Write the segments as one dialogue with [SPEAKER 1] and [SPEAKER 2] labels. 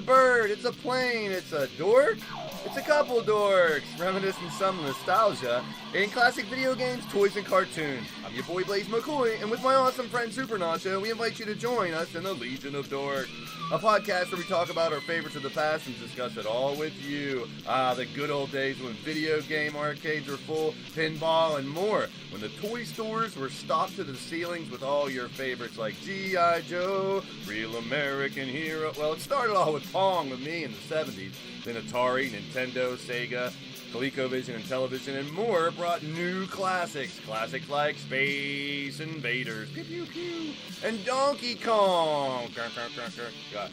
[SPEAKER 1] bird, it's a plane, it's a dork, it's a couple dorks, reminiscing some nostalgia in classic video games, toys, and cartoons. I'm your boy Blaise McCoy, and with my awesome friend Super Nacho, we invite you to join us in the Legion of Dork, a podcast where we talk about our favorites of the past and discuss it all with you. The good old days when video game arcades were full, pinball, and more. When the toy stores were stocked to the ceilings with all your favorites like G.I. Joe, Real American Hero. Well, it started all with Pong with me in the 70s. Then Atari, Nintendo, Sega, ColecoVision, and television, and more brought new classics. Classics like Space Invaders, pew pew pew, and Donkey Kong. God.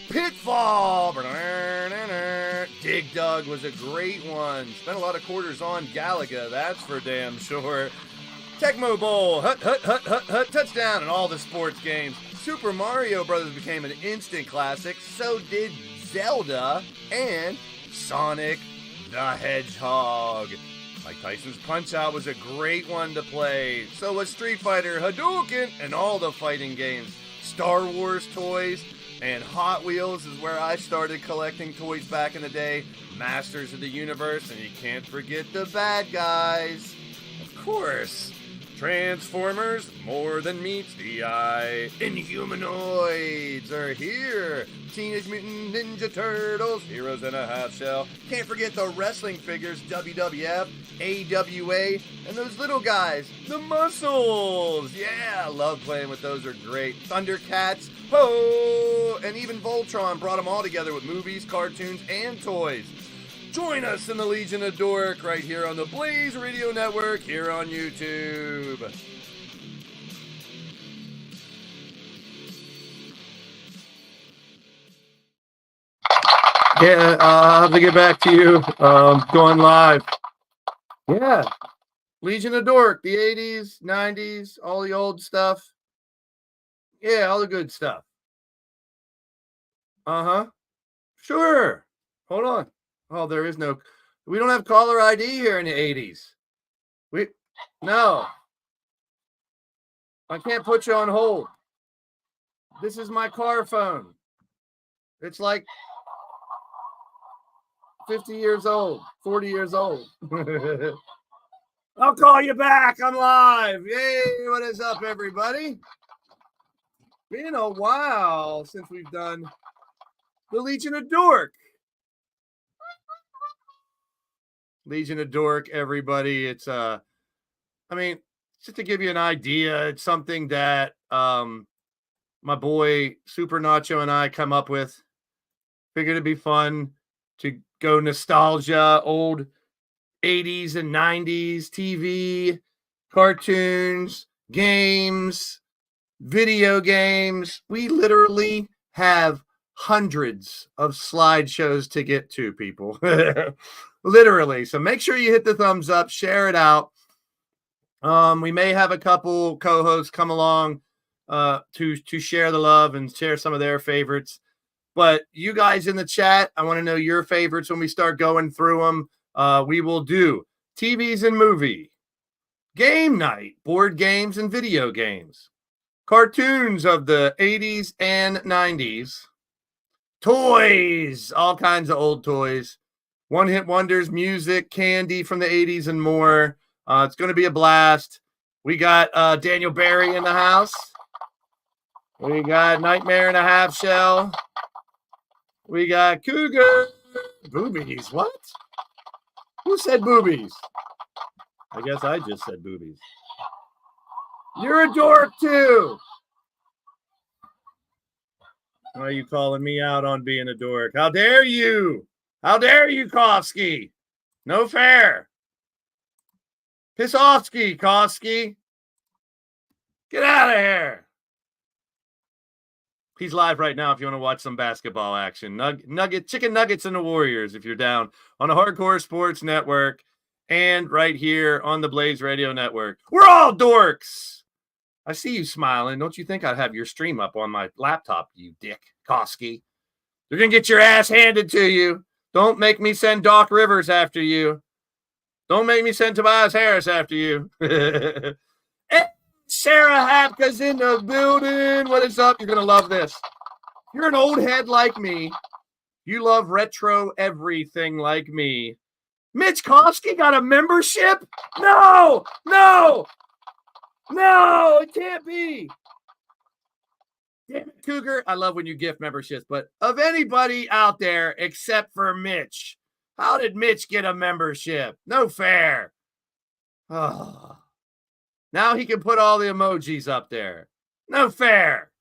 [SPEAKER 1] Pitfall! Dig Dug was a great one. Spent a lot of quarters on Galaga, that's for damn sure. Tecmo Bowl, hut, hut, hut, hut, hut, touchdown, and all the sports games. Super Mario Brothers became an instant classic, so did Zelda and Sonic the Hedgehog. Mike Tyson's Punch-Out was a great one to play. So was Street Fighter, Hadouken, and all the fighting games. Star Wars toys and Hot Wheels is where I started collecting toys back in the day. Masters of the Universe, and you can't forget the bad guys. Of course, Transformers, more than meets the eye. Inhumanoids are here. Teenage Mutant Ninja Turtles, Heroes in a Half Shell. Can't forget the wrestling figures, WWF, AWA, and those little guys, the Muscles. Yeah, I love playing with those, are great. Thundercats, ho! And even Voltron brought them all together with movies, cartoons, and toys. Join us in the Legion of Dork right here on the Blaze Radio Network here on YouTube. Yeah, I'll have to get back to you. Going live. Yeah. Legion of Dork, the 80s, 90s, all the old stuff. Yeah, all the good stuff. Uh-huh. Sure. Hold on. Oh, we don't have caller ID here in the 80s. No. I can't put you on hold. This is my car phone. It's like 50 years old, 40 years old. I'll call you back. I'm live. Yay, what is up, everybody? Been a while since we've done the Legion of Dork. Legion of Dork, everybody. It's just to give you an idea, it's something that my boy Super Nacho and I come up with. Figured it'd be fun to go nostalgia, old 80s and 90s TV, cartoons, games, video games. We literally have hundreds of slideshows to get to, people. Literally. So make sure you hit the thumbs up, share it out. We may have a couple co-hosts come along to share the love and share some of their favorites. But you guys in the chat, I want to know your favorites when we start going through them. We will do TVs and movie, game night, board games and video games, cartoons of the 80s and 90s, toys, all kinds of old toys, one-hit wonders, music, candy from the 80s, and more. It's going to be a blast. We got Daniel Barry in the house. We got Nightmare in a Half Shell. We got Cougar. Boobies. What? Who said boobies? I guess I just said boobies. You're a dork, too. Why are you calling me out on being a dork? How dare you? How dare you, Kofsky? No fair. Piss offsky, Kofsky. Get out of here. He's live right now if you want to watch some basketball action. Chicken Nuggets and the Warriors if you're down on the Hardcore Sports Network and right here on the Blaze Radio Network. We're all dorks. I see you smiling. Don't you think I'd have your stream up on my laptop, you dick, Kofsky? You're going to get your ass handed to you. Don't make me send Doc Rivers after you. Don't make me send Tobias Harris after you. Sarah Hapka's in the building. What is up? You're going to love this. You're an old head like me. You love retro everything like me. Mitch Kofsky got a membership? No! It can't be. Damn it, Cougar. I love when you gift memberships, but of anybody out there except for Mitch, how did Mitch get a membership? No fair. Oh. Now he can put all the emojis up there. No fair.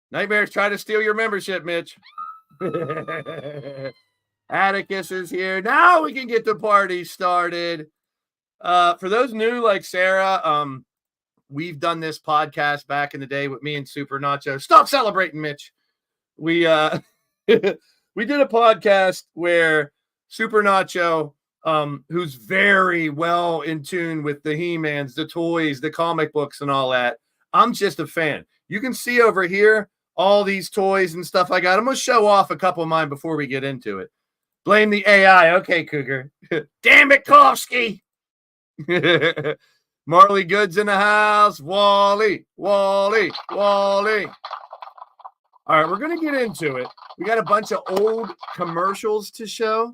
[SPEAKER 1] Nightmares try to steal your membership, Mitch. Atticus is here. Now we can get the party started. For those new like Sarah, we've done this podcast back in the day with me and Super Nacho. Stop celebrating, Mitch. We we did a podcast where Super Nacho, who's very well in tune with the He-Mans, the toys, the comic books, and all that. I'm just a fan. You can see over here all these toys and stuff I got. I'm going to show off a couple of mine before we get into it. Blame the AI. Okay, Cougar. Damn it, Kofsky. Marley Goods in the house. Wally. All right, we're going to get into it. We got a bunch of old commercials to show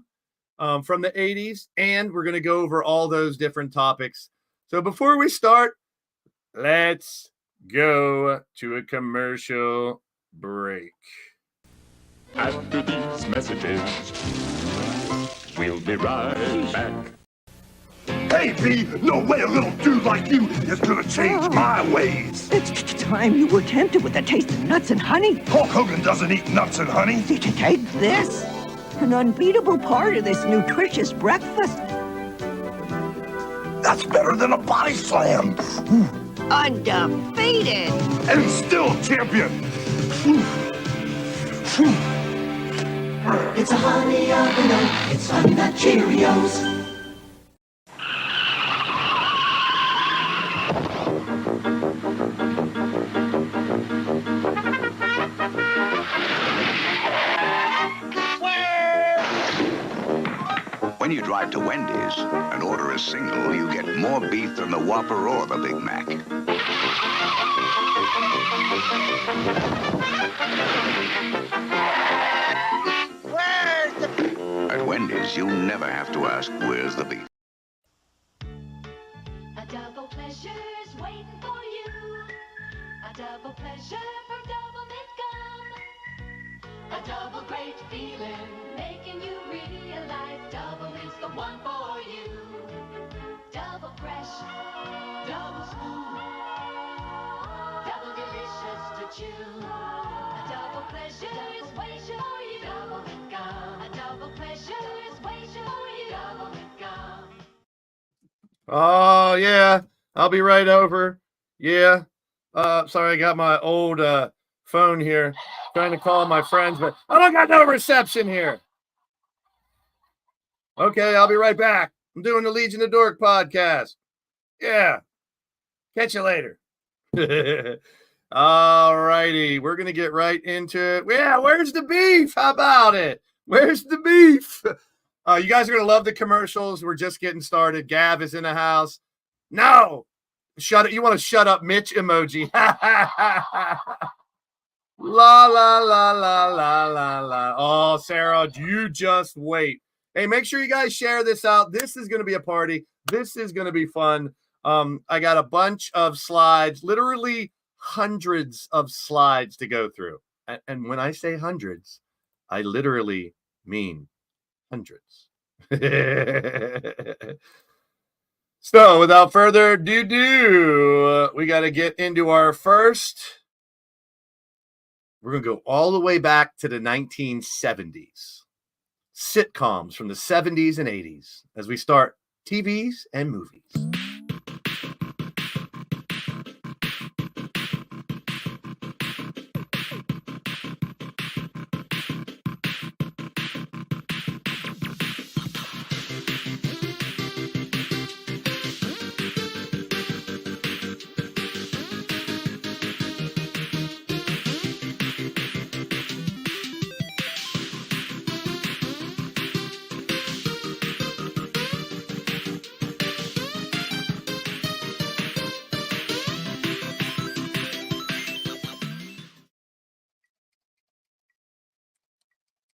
[SPEAKER 1] from the 80s, and we're going to go over all those different topics. So before we start, let's go to a commercial break.
[SPEAKER 2] After these messages, we'll be right back.
[SPEAKER 3] Hey, B, no way a little dude like you is gonna change my ways.
[SPEAKER 4] It's time you were tempted with a taste of nuts and honey.
[SPEAKER 3] Hulk Hogan doesn't eat nuts and honey.
[SPEAKER 4] Did you take this? An unbeatable part of this nutritious breakfast.
[SPEAKER 3] That's better than a body slam.
[SPEAKER 4] Undefeated.
[SPEAKER 3] And still champion.
[SPEAKER 5] It's a honey oven oat, it's Honey Nut Cheerios.
[SPEAKER 6] When you drive to Wendy's and order a single, you get more beef than the Whopper or the Big Mac. At Wendy's, you never have to ask, where's the beef?
[SPEAKER 7] A double pleasure's waiting for you. A double pleasure for double mint gum. A double great feeling, making you realize double is the one for you. Double fresh, double smooth, double delicious to chew. A double pleasure is waiting for you. Double mint gum. A double pleasure is waiting for you. Double mint gum.
[SPEAKER 1] Oh, yeah. I'll be right over. Yeah. Sorry, I got my old phone here. Trying to call my friends, but I don't got no reception here. Okay, I'll be right back. I'm doing the Legion of Dork podcast. Yeah. Catch you later. All righty. We're going to get right into it. Yeah, where's the beef? How about it? Where's the beef? You guys are going to love the commercials. We're just getting started. Gav is in the house. No. Shut it. You want to shut up, Mitch emoji. La, la, la, la, la, la, la. Oh, Sarah, you just wait. Hey, make sure you guys share this out. This is going to be a party. This is going to be fun. I got a bunch of slides, literally hundreds of slides to go through. And when I say hundreds, I literally mean hundreds. So without further ado, we got to get into our first. We're going to go all the way back to the 1970s. Sitcoms from the 70s and 80s as we start TVs and movies.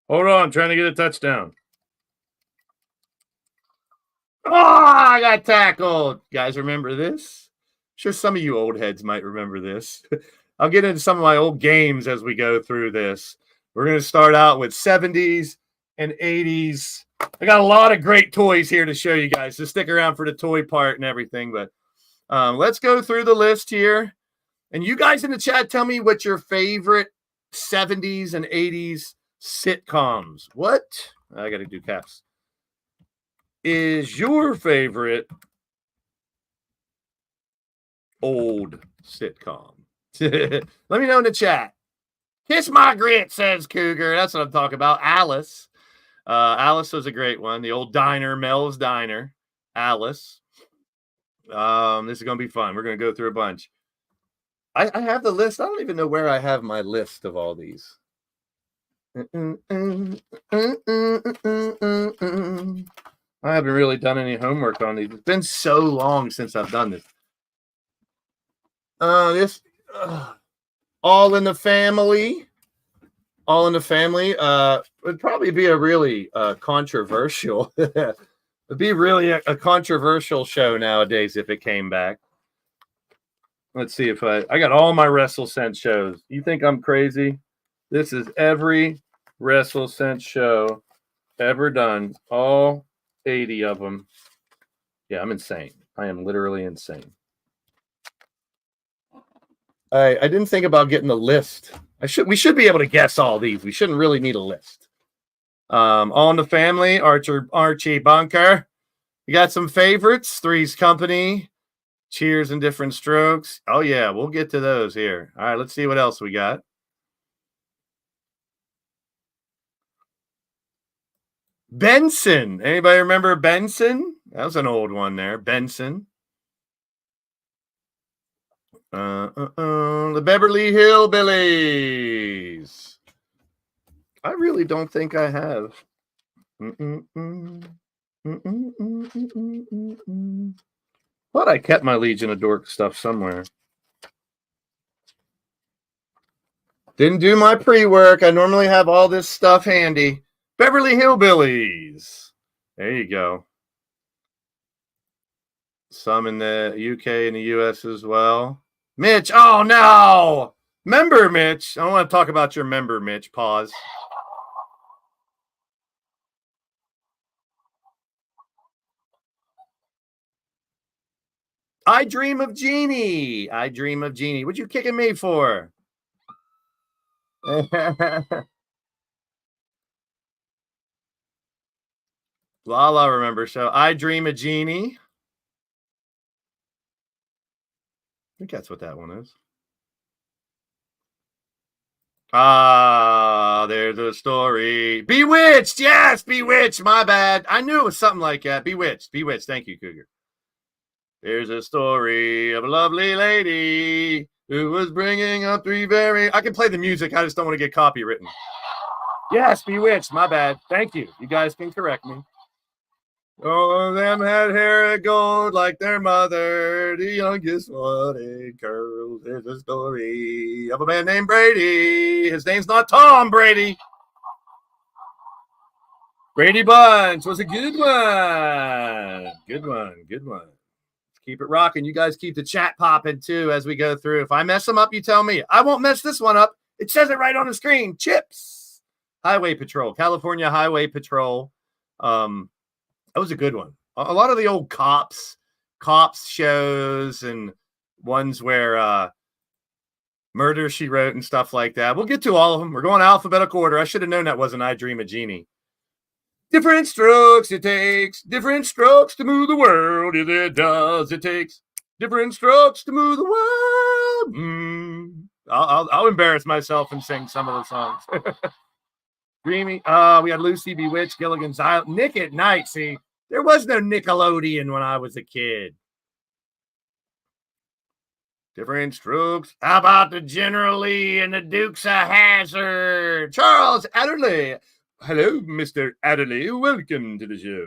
[SPEAKER 1] Hold on, trying to get a touchdown. Oh, I got tackled. You guys remember this? Sure, some of you old heads might remember this. I'll get into some of my old games as we go through this. We're going to start out with 70s and 80s. I got a lot of great toys here to show you guys, so stick around for the toy part and everything. But let's go through the list here. And you guys in the chat, tell me what your favorite 70s and 80s sitcoms. What? I got to do caps. Is your favorite old sitcom? Let me know in the chat. Kiss my grit, says Cougar. That's what I'm talking about. Alice. Alice was a great one. The old diner, Mel's Diner. Alice. This is going to be fun. We're going to go through a bunch. I have the list. I don't even know where I have my list of all these. I haven't really done any homework on these. It's been so long since I've done this. All in the Family. All in the Family would probably be a really controversial. It'd be really a controversial show nowadays if it came back. Let's see if I got all my WrestleSense shows. You think I'm crazy? This is every WrestleSense show ever done. All 80 of them. Yeah, I'm insane. I am literally insane. I didn't think about getting the list. We should be able to guess all these. We shouldn't really need a list. All in the Family, Archie Bunker. You got some favorites. Three's Company, Cheers and Different Strokes. Oh yeah, we'll get to those here. All right, let's see what else we got. Benson. Anybody remember Benson? That was an old one there. Benson. The Beverly Hillbillies. I really don't think I have. But I kept my Legion of Dork stuff somewhere. Didn't do my pre-work. I normally have all this stuff handy. Beverly Hillbillies. There you go. Some in the UK and the US as well. Mitch. Oh, no. Member Mitch. I don't want to talk about your member, Mitch. Pause. I Dream of Jeannie. I Dream of Jeannie. What you kicking me for? Lala remember show. I Dream of Jeannie. I think that's what that one is. There's a story. Bewitched. Yes, Bewitched. My bad. I knew it was something like that. Bewitched. Bewitched. Thank you, Cougar. There's a story of a lovely lady who was bringing up three very... I can play the music. I just don't want to get copywritten. Yes, Bewitched. My bad. Thank you. You guys can correct me. All of them had hair of gold like their mother. The youngest wanted curls. There's a story of a man named Brady. His name's not Tom Brady. Brady Bunch was a good one. Good one. Good one. Let's keep it rocking. You guys keep the chat popping too as we go through. If I mess them up, you tell me. I won't mess this one up. It says it right on the screen. Chips. Highway Patrol. California Highway Patrol. That was a good one. A lot of the old cops shows and ones where Murder, She Wrote and stuff like that. We'll get to all of them. We're going alphabetical order. I should have known that wasn't I Dream of Jeannie. Different strokes it takes. Different strokes to move the world. Yes, it does. It takes different strokes to move the world. I'll embarrass myself and sing some of the songs. Dreamy. We had Lucy, Bewitched, Gilligan's Island, Nick at Night. See, there was no Nickelodeon when I was a kid. Different strokes. How about the General Lee and the Dukes of Hazzard? Charles Adderley. Hello, Mr. Adderley. Welcome to the show.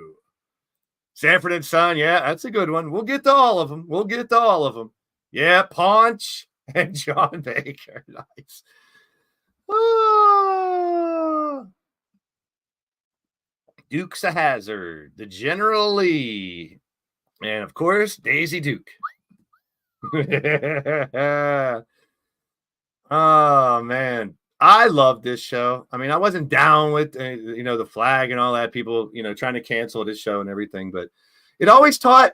[SPEAKER 1] Sanford and Son. Yeah, that's a good one. We'll get to all of them. We'll get to all of them. Yeah, Paunch and John Baker. Nice. Dukes of Hazzard, the General Lee, and of course, Daisy Duke. Oh, man. I love this show. I mean, I wasn't down with, the flag and all that, people, trying to cancel this show and everything, but it always taught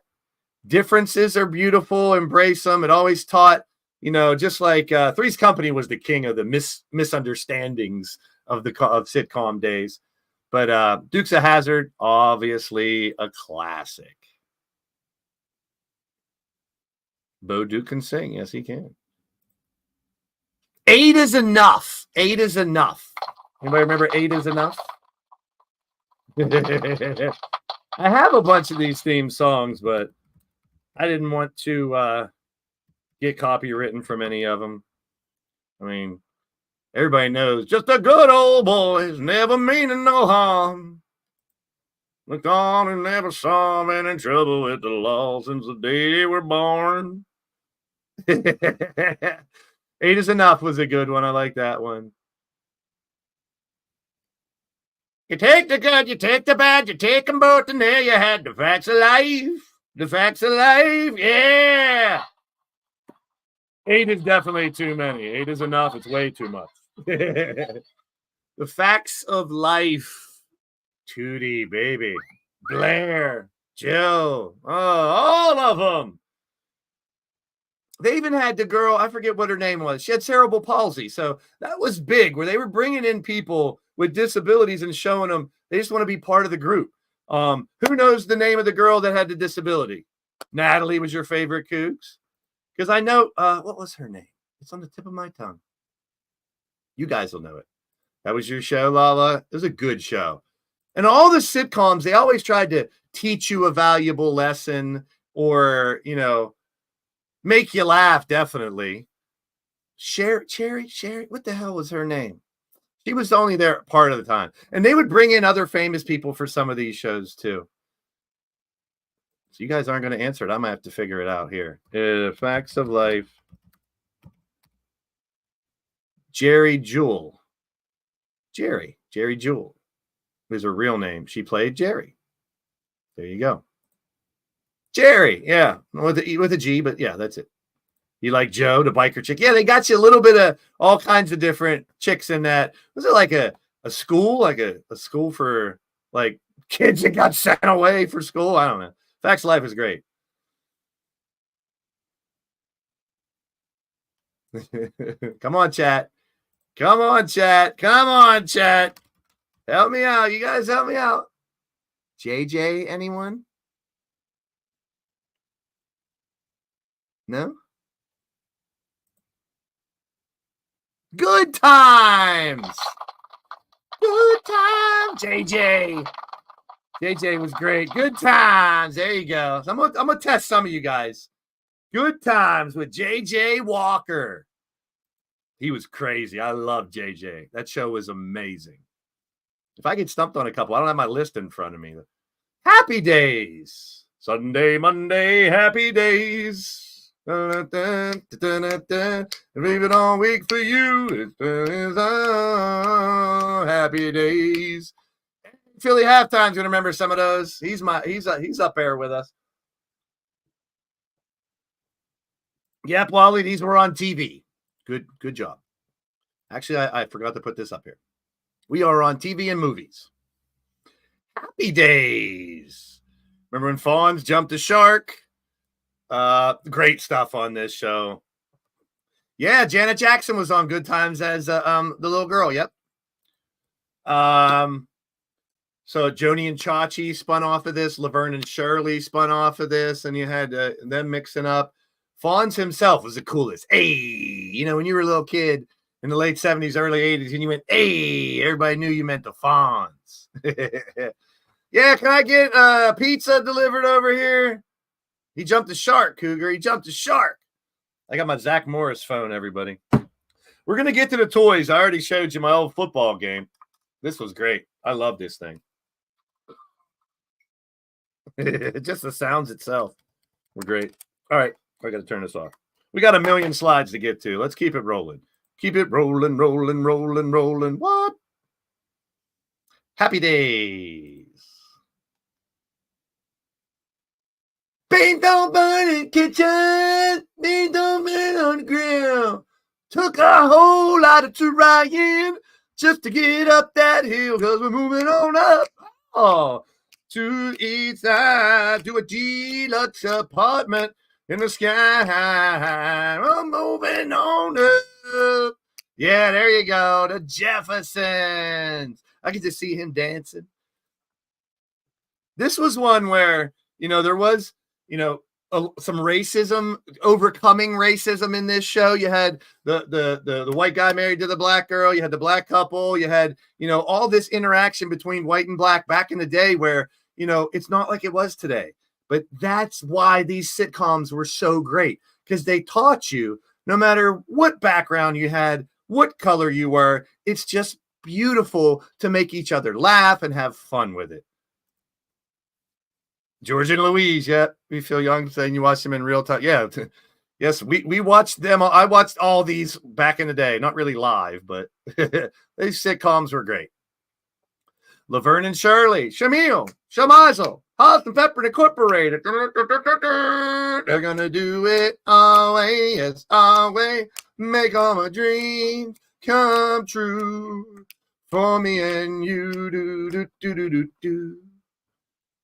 [SPEAKER 1] differences are beautiful, embrace them. It always taught, just like Three's Company was the king of the misunderstandings of sitcom days. But Dukes of Hazzard, obviously a classic. Bo Duke can sing. Yes, he can. 8 is enough. 8 is enough. Anybody remember 8 is enough? I have a bunch of these theme songs, but I didn't want to get copywritten from any of them. I mean, everybody knows just a good old boys, never meaning no harm. Looked on and never saw men in trouble with the law since the day they were born. 8 is enough was a good one. I like that one. You take the good, you take the bad, you take them both, and there you had the facts of life. The facts of life, yeah. 8 is definitely too many. 8 is enough. It's way too much. The facts of life. Tootie, baby. Blair, Jill. Oh, all of them. They even had the girl, I forget what her name was. She had cerebral palsy. So that was big, where they were bringing in people with disabilities and showing them they just want to be part of the group. Who knows the name of the girl that had the disability? Natalie was your favorite, Cougs? Because I know, what was her name? It's on the tip of my tongue. You guys will know it. That was your show, Lala. It was a good show. And all the sitcoms, they always tried to teach you a valuable lesson or, make you laugh, definitely. Sherry, what the hell was her name? She was only there part of the time. And they would bring in other famous people for some of these shows, too. So you guys aren't going to answer it. I might have to figure it out here. Facts of life. Jerry Jewell. Jerry Jewell is her real name. She played Jerry. There you go. Jerry, yeah, with a G, but yeah, that's it. You like Joe, the biker chick? Yeah, they got you a little bit of all kinds of different chicks in that. Was it like a school, like a school for like kids that got sent away for school? I don't know. Facts of Life is great. Come on, chat. Come on, chat. Come on, chat. Help me out. You guys help me out. JJ, anyone? No? Good Times. Good Times. JJ was great. Good Times. There you go. So I'm gonna test some of you guys. Good Times with JJ Walker. He was crazy. I love JJ. That show was amazing. If I get stumped on a couple, I don't have my list in front of me. Happy Days. Sunday, Monday, Happy Days. Leave it all week for you. It's Happy Days. Philly Halftime's gonna remember some of those. He's up there with us. Yep, Wally, these were on TV. Good job. Actually, I forgot to put this up here. We are on TV and movies. Happy Days. Remember when Fonz jumped the shark? Great stuff on this show. Yeah, Janet Jackson was on Good Times as the little girl. Yep. So Joni and Chachi spun off of this. Laverne and Shirley spun off of this, and you had them mixing up. Fonz himself was the coolest. Hey, when you were a little kid in the late 70s, early 80s, and you went, hey, everybody knew you meant the Fonz. Yeah, can I get pizza delivered over here? He jumped the shark, Cougar. He jumped the shark. I got my Zach Morris phone, everybody. We're going to get to the toys. I already showed you my old football game. This was great. I love this thing. Just the sounds itself were great. All right. I got to turn this off. We got a million slides to get to. Let's keep it rolling. Keep it rolling. What? Happy Days. Beans don't burn in the kitchen. Beans don't burn on the grill. Took a whole lot of trying just to get up that hill, because we're moving on up. Oh, to east side, to a deluxe apartment in the sky. I'm moving on up. Yeah, there you go. The Jeffersons. I could just see him dancing. This was one where, there was, some racism, overcoming racism in this show. You had the white guy married to the black girl. You had the black couple. You had, all this interaction between white and black back in the day where, it's not like it was today. But that's why these sitcoms were so great, because they taught you, no matter what background you had, what color you were, it's just beautiful to make each other laugh and have fun with it. George and Louise, yeah. We feel young saying you watched them in real time. Yeah. Yes, we watched them. I watched all these back in the day. Not really live, but these sitcoms were great. Laverne and Shirley, Shamil, Shamazel, Halt and Pepper Incorporated. They're gonna do it always, yes, always. Make all my dreams come true for me and you. Do do do do do do.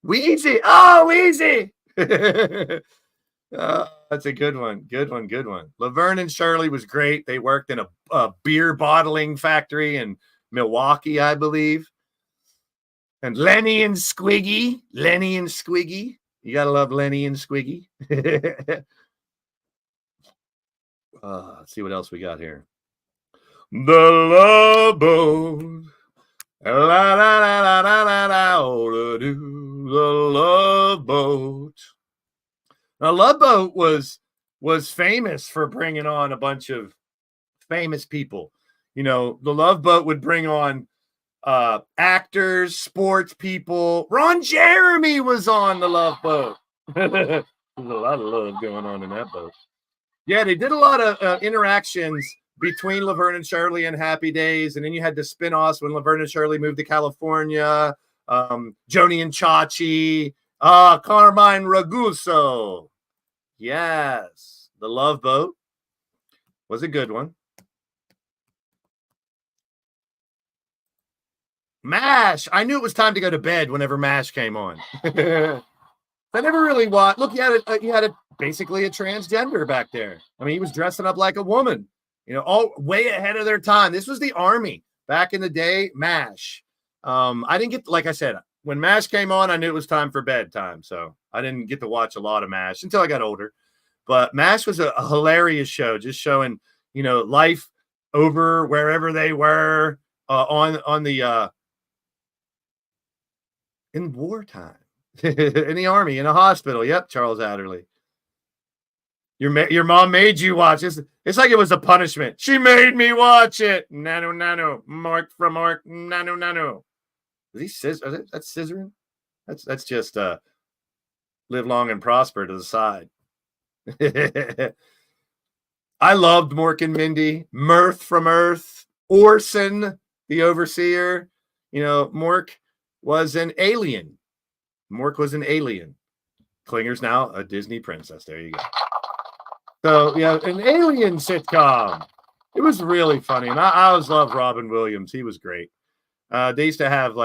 [SPEAKER 1] Wheezy, oh Wheezy. That's a good one. Good one. Laverne and Shirley was great. They worked in a beer bottling factory in Milwaukee, I believe. And Lenny and Squiggy. You gotta love Lenny and Squiggy. Let's see what else we got here. The Love Boat. La la la la la la la. Oh, the Love Boat. Now, Love Boat was famous for bringing on a bunch of famous people. The Love Boat would bring on actors, sports people. Ron Jeremy was on the Love Boat. There's a lot of love going on in that boat. Yeah, they did a lot of interactions between Laverne and Shirley and Happy Days, and then you had the spin-offs when Laverne and Shirley moved to California. Joni and Chachi, Carmine Raguso. Yes, the Love Boat was a good one. MASH. I knew it was time to go to bed whenever MASH came on. I never really watched. Look, you had basically a transgender back there. I mean, he was dressing up like a woman. All way ahead of their time. This was the Army back in the day. MASH. I didn't get, like I said, when MASH came on, I knew it was time for bedtime, so I didn't get to watch a lot of MASH until I got older. But MASH was a hilarious show, just showing life over wherever they were on the in wartime, in the Army, in a hospital. Yep, Charles Adderley. Your mom made you watch this. It's like it was a punishment. She made me watch it. Nano. Mark from Mark. Nano. Is he scissor? That's scissoring? That's just live long and prosper to the side. I loved Mork and Mindy. Mirth from Earth. Orson, the overseer. Mork was an alien. Klinger's now a Disney princess. There you go. So, an alien sitcom. It was really funny. And I always loved Robin Williams. He was great. They used to have,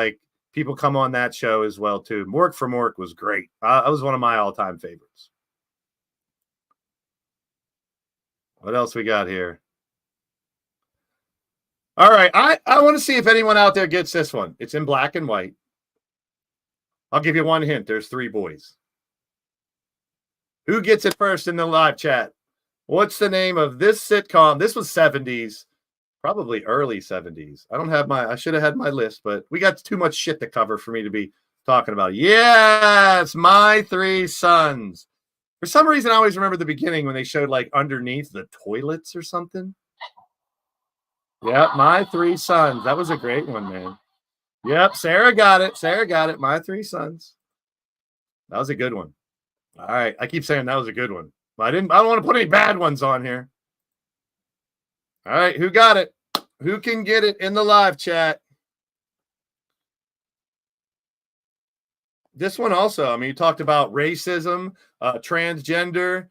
[SPEAKER 1] people come on that show as well, too. Mork for Mork was great. That was one of my all-time favorites. What else we got here? All right. I want to see if anyone out there gets this one. It's in black and white. I'll give you one hint. There's 3 boys. Who gets it first in the live chat? What's the name of this sitcom? This was 70s, probably early 70s. I should have had my list, but we got too much shit to cover for me to be talking about. Yes, My 3 Sons. For some reason, I always remember the beginning when they showed underneath the toilets or something. Yep, My 3 Sons. That was a great one, man. Yep, Sarah got it. My 3 Sons. That was a good one. All right, I keep saying that was a good one. I don't want to put any bad ones on here. All right, who got it? Who can get it in the live chat? This one also, I mean, you talked about racism, transgender,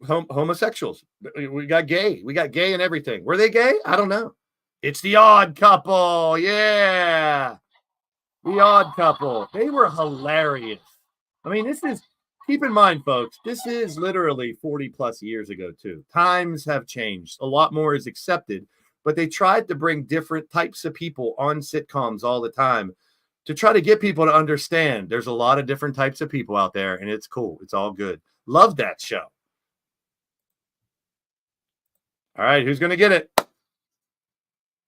[SPEAKER 1] homosexuals. We got gay. We got gay and everything. Were they gay? I don't know. It's The Odd Couple. Yeah. The Odd Couple. They were hilarious. I mean, keep in mind, folks, this is literally 40 plus years ago, too. Times have changed. A lot more is accepted, but they tried to bring different types of people on sitcoms all the time to try to get people to understand there's a lot of different types of people out there, and it's cool. It's all good. Love that show. All right, who's going to get it?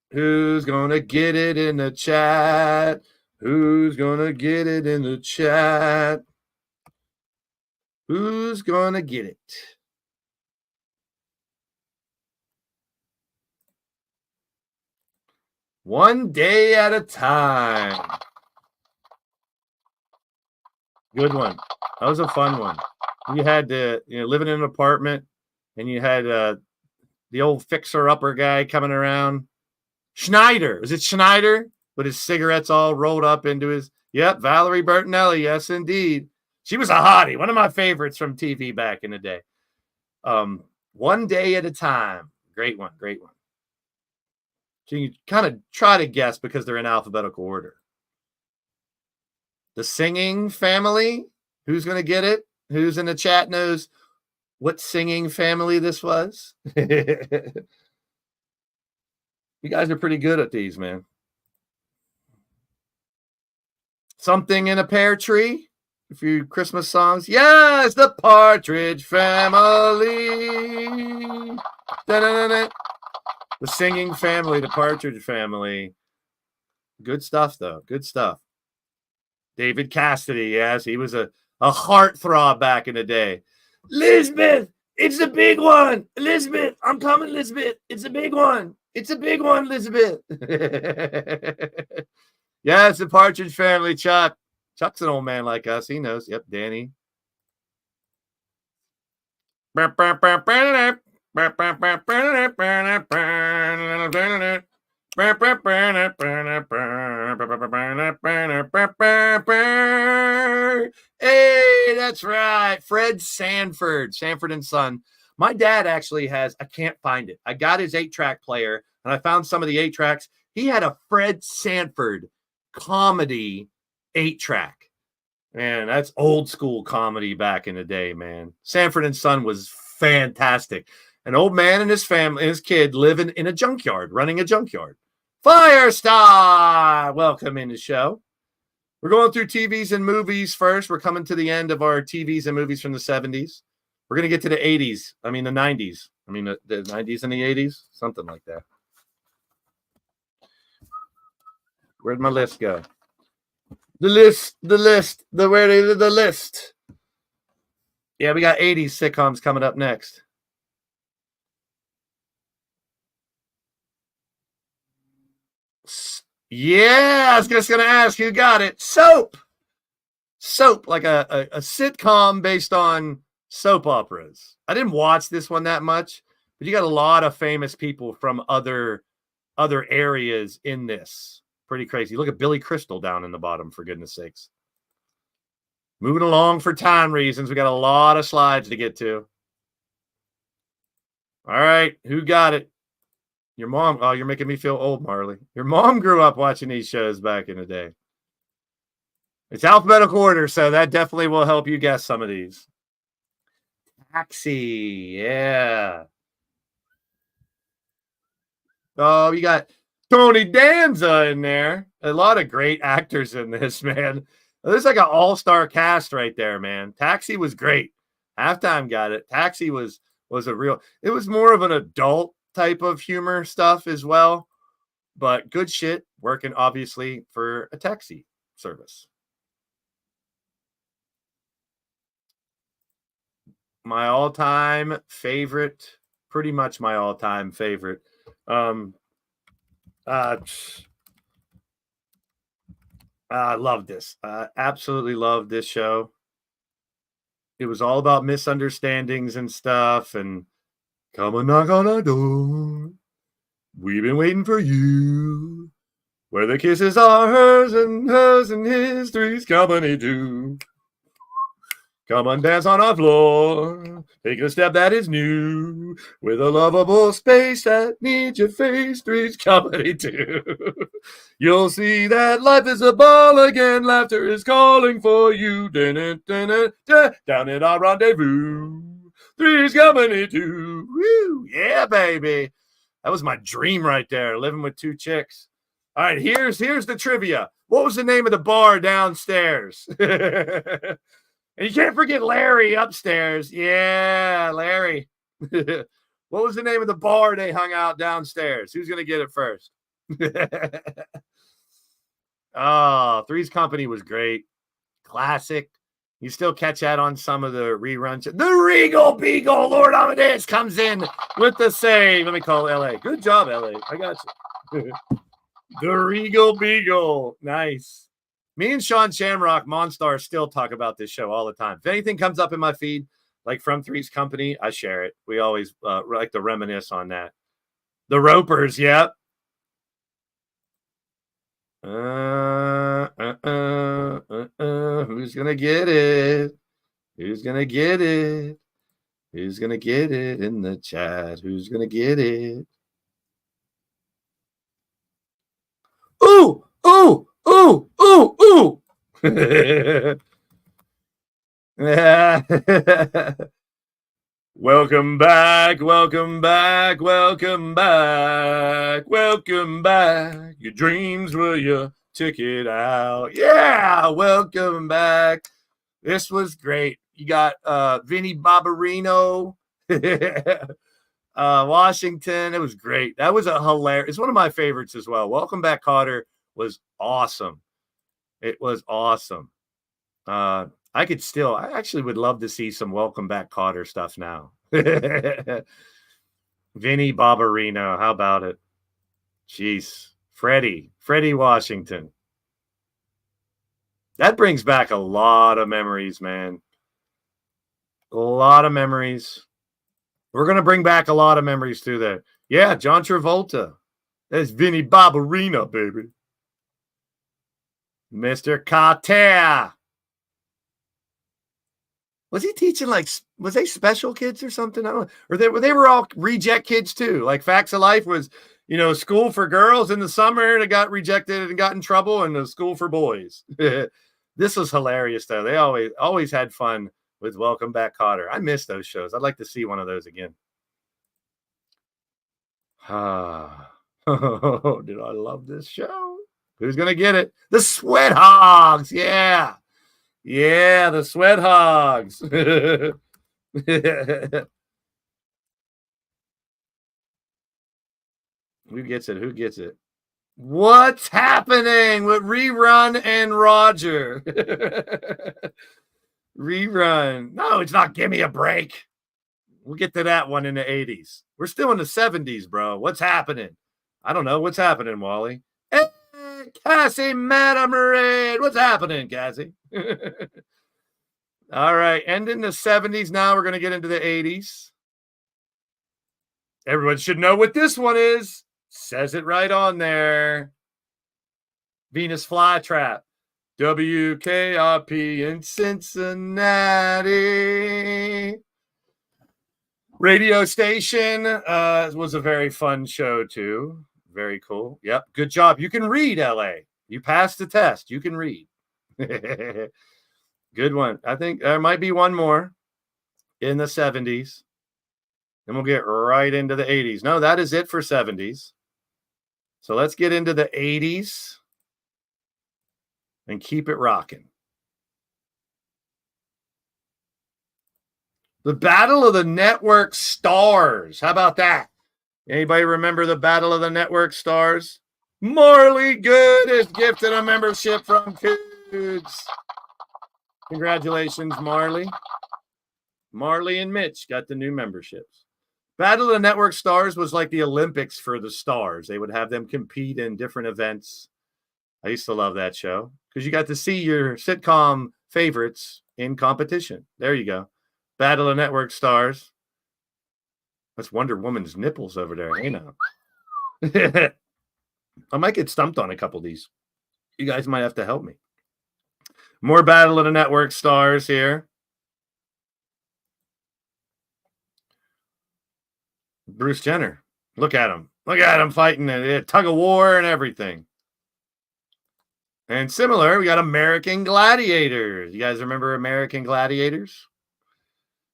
[SPEAKER 1] Who's going to get it in the chat? Who's going to get it in the chat? Who's going to get it? One day at a time. Good one. That was a fun one. You had to, living in an apartment, and you had the old fixer-upper guy coming around. Schneider. Was it Schneider? With his cigarettes all rolled up into his... Yep, Valerie Bertinelli. Yes, indeed. She was a hottie. One of my favorites from TV back in the day. One day at a time. Great one. Great one. So you kind of try to guess because they're in alphabetical order. The Singing Family. Who's going to get it? Who's in the chat knows what singing family this was? You guys are pretty good at these, man. Something in a Pear Tree. A few Christmas songs. Yes, the Partridge Family. Da-da-da-da. The Singing Family, the Partridge Family. Good stuff, though. Good stuff. David Cassidy, yes, he was a heartthrob back in the day. Lisbeth, it's a big one. Elizabeth, I'm coming, Lisbeth. It's a big one. It's a big one, Elizabeth. Yes, the Partridge Family, Chuck. Chuck's an old man like us. He knows. Yep, Danny. Hey, that's right. Fred Sanford and Son. My dad actually has, I can't find it. I got his 8-track player, and I found some of the 8-tracks. He had a Fred Sanford comedy 8-track. Man, that's old school comedy back in the day, man. Sanford and Son was fantastic. An old man and his family, his kid living in a junkyard, running a junkyard. Firestar, welcome in the show. We're going through TVs and movies first. We're coming to the end of our TVs and movies from the 70s. We're going to get to the 80s. I mean, the 90s. I mean, the 90s and the 80s. Something like that. Where'd my list go? The list. Yeah, we got 80s sitcoms coming up next. Yeah, I was just going to ask who got it. Soap, like a sitcom based on soap operas. I didn't watch this one that much, but you got a lot of famous people from other areas in this. Pretty crazy. Look at Billy Crystal down in the bottom, for goodness sakes. Moving along for time reasons. We got a lot of slides to get to. All right, who got it? Your mom. Oh, you're making me feel old, Marley. Your mom grew up watching these shows back in the day. It's alphabetical order, so that definitely will help you guess some of these. Taxi, yeah. Oh, you got Tony Danza in there. A lot of great actors in this, man. There's like an all-star cast right there, man. Taxi was great. Halftime got it. Taxi was a real. It was more of an adult type of humor stuff as well, but good shit, working obviously for a taxi service. My all-time favorite, pretty much my all-time favorite. I love this. Absolutely love this show. It was all about misunderstandings and stuff, and come and knock on our door. We've been waiting for you. Where the kisses are hers and his, Three's Company too. Come on, dance on our floor. Take a step that is new. With a lovable space that needs your face, Three's Company too. You'll see that life is a ball again. Laughter is calling for you. Down at our rendezvous. Three's Company too. Woo! Yeah, baby. That was my dream right there, living with two chicks. All right, here's the trivia. What was the name of the bar downstairs? And you can't forget Larry upstairs. Yeah, Larry. What was the name of the bar they hung out downstairs? Who's going to get it first? Oh, Three's Company was great. Classic. You still catch that on some of the reruns. The Regal Beagle, Lord Amadeus, comes in with the save. Let me call LA. Good job, LA. I got you. The Regal Beagle. Nice. Me and Sean Shamrock, Monstar, still talk about this show all the time. If anything comes up in my feed, like from Three's Company, I share it. We always like to reminisce on that. The Ropers, yep. Who's gonna get it? Who's gonna get it? Who's gonna get it in the chat? Who's gonna get it? Ooh, ooh, ooh, ooh, ooh. Welcome back, welcome back, welcome back, welcome back. Your dreams were your ticket out. Yeah, welcome back. This was great. You got Vinny Barbarino, Washington. It was great. That was a hilarious. It's one of my favorites as well. Welcome Back, Kotter was awesome. It was awesome. I actually would love to see some Welcome Back, Kotter stuff now. Vinny Barbarino, how about it? Jeez. Freddie Washington. That brings back a lot of memories, man. A lot of memories. We're going to bring back a lot of memories through there. Yeah, John Travolta. That's Vinny Barbarino, baby. Mr. Carter. Was he teaching was they special kids or something? I don't know. Or they were all reject kids too. Like Facts of Life was, school for girls in the summer that got rejected and got in trouble, and the school for boys. This was hilarious though. They always had fun with Welcome Back, Kotter. I miss those shows. I'd like to see one of those again. Oh, did I love this show? Who's gonna get it? The Sweat Hogs. Yeah. Yeah, the Sweat Hogs. Who gets it? Who gets it? What's happening with Rerun and Roger? Rerun. No, it's not Give Me a Break. We'll get to that one in the 80s. We're still in the 70s, bro. What's happening? I don't know. What's happening, Wally? Hey, Cassie, Madame Raid. What's happening, Cassie? All right. Ending the 70s now. We're going to get into the 80s. Everyone should know what this one is. Says it right on there. Venus Flytrap. WKRP in Cincinnati. Radio station was a very fun show, too. Very cool. Yep. Good job. You can read, LA. You passed the test. You can read. Good one. I think there might be one more in the 70s. Then we'll get right into the 80s. No, that is it for 70s. So let's get into the 80s and keep it rocking. The Battle of the Network Stars. How about that? Anybody remember the Battle of the Network Stars? Marley Good is gifted a membership from Kids. Congratulations, Marley. Marley and Mitch got the new memberships. Battle of the Network Stars was like the Olympics for the stars. They would have them compete in different events. I used to love that show because you got to see your sitcom favorites in competition. There you go. Battle of Network Stars. That's Wonder Woman's nipples over there. Hey now. I might get stumped on a couple of these. You guys might have to help me. More Battle of the Network stars here. Bruce Jenner. Look at him. Look at him fighting a tug of war and everything. And similar, we got American Gladiators. You guys remember American Gladiators?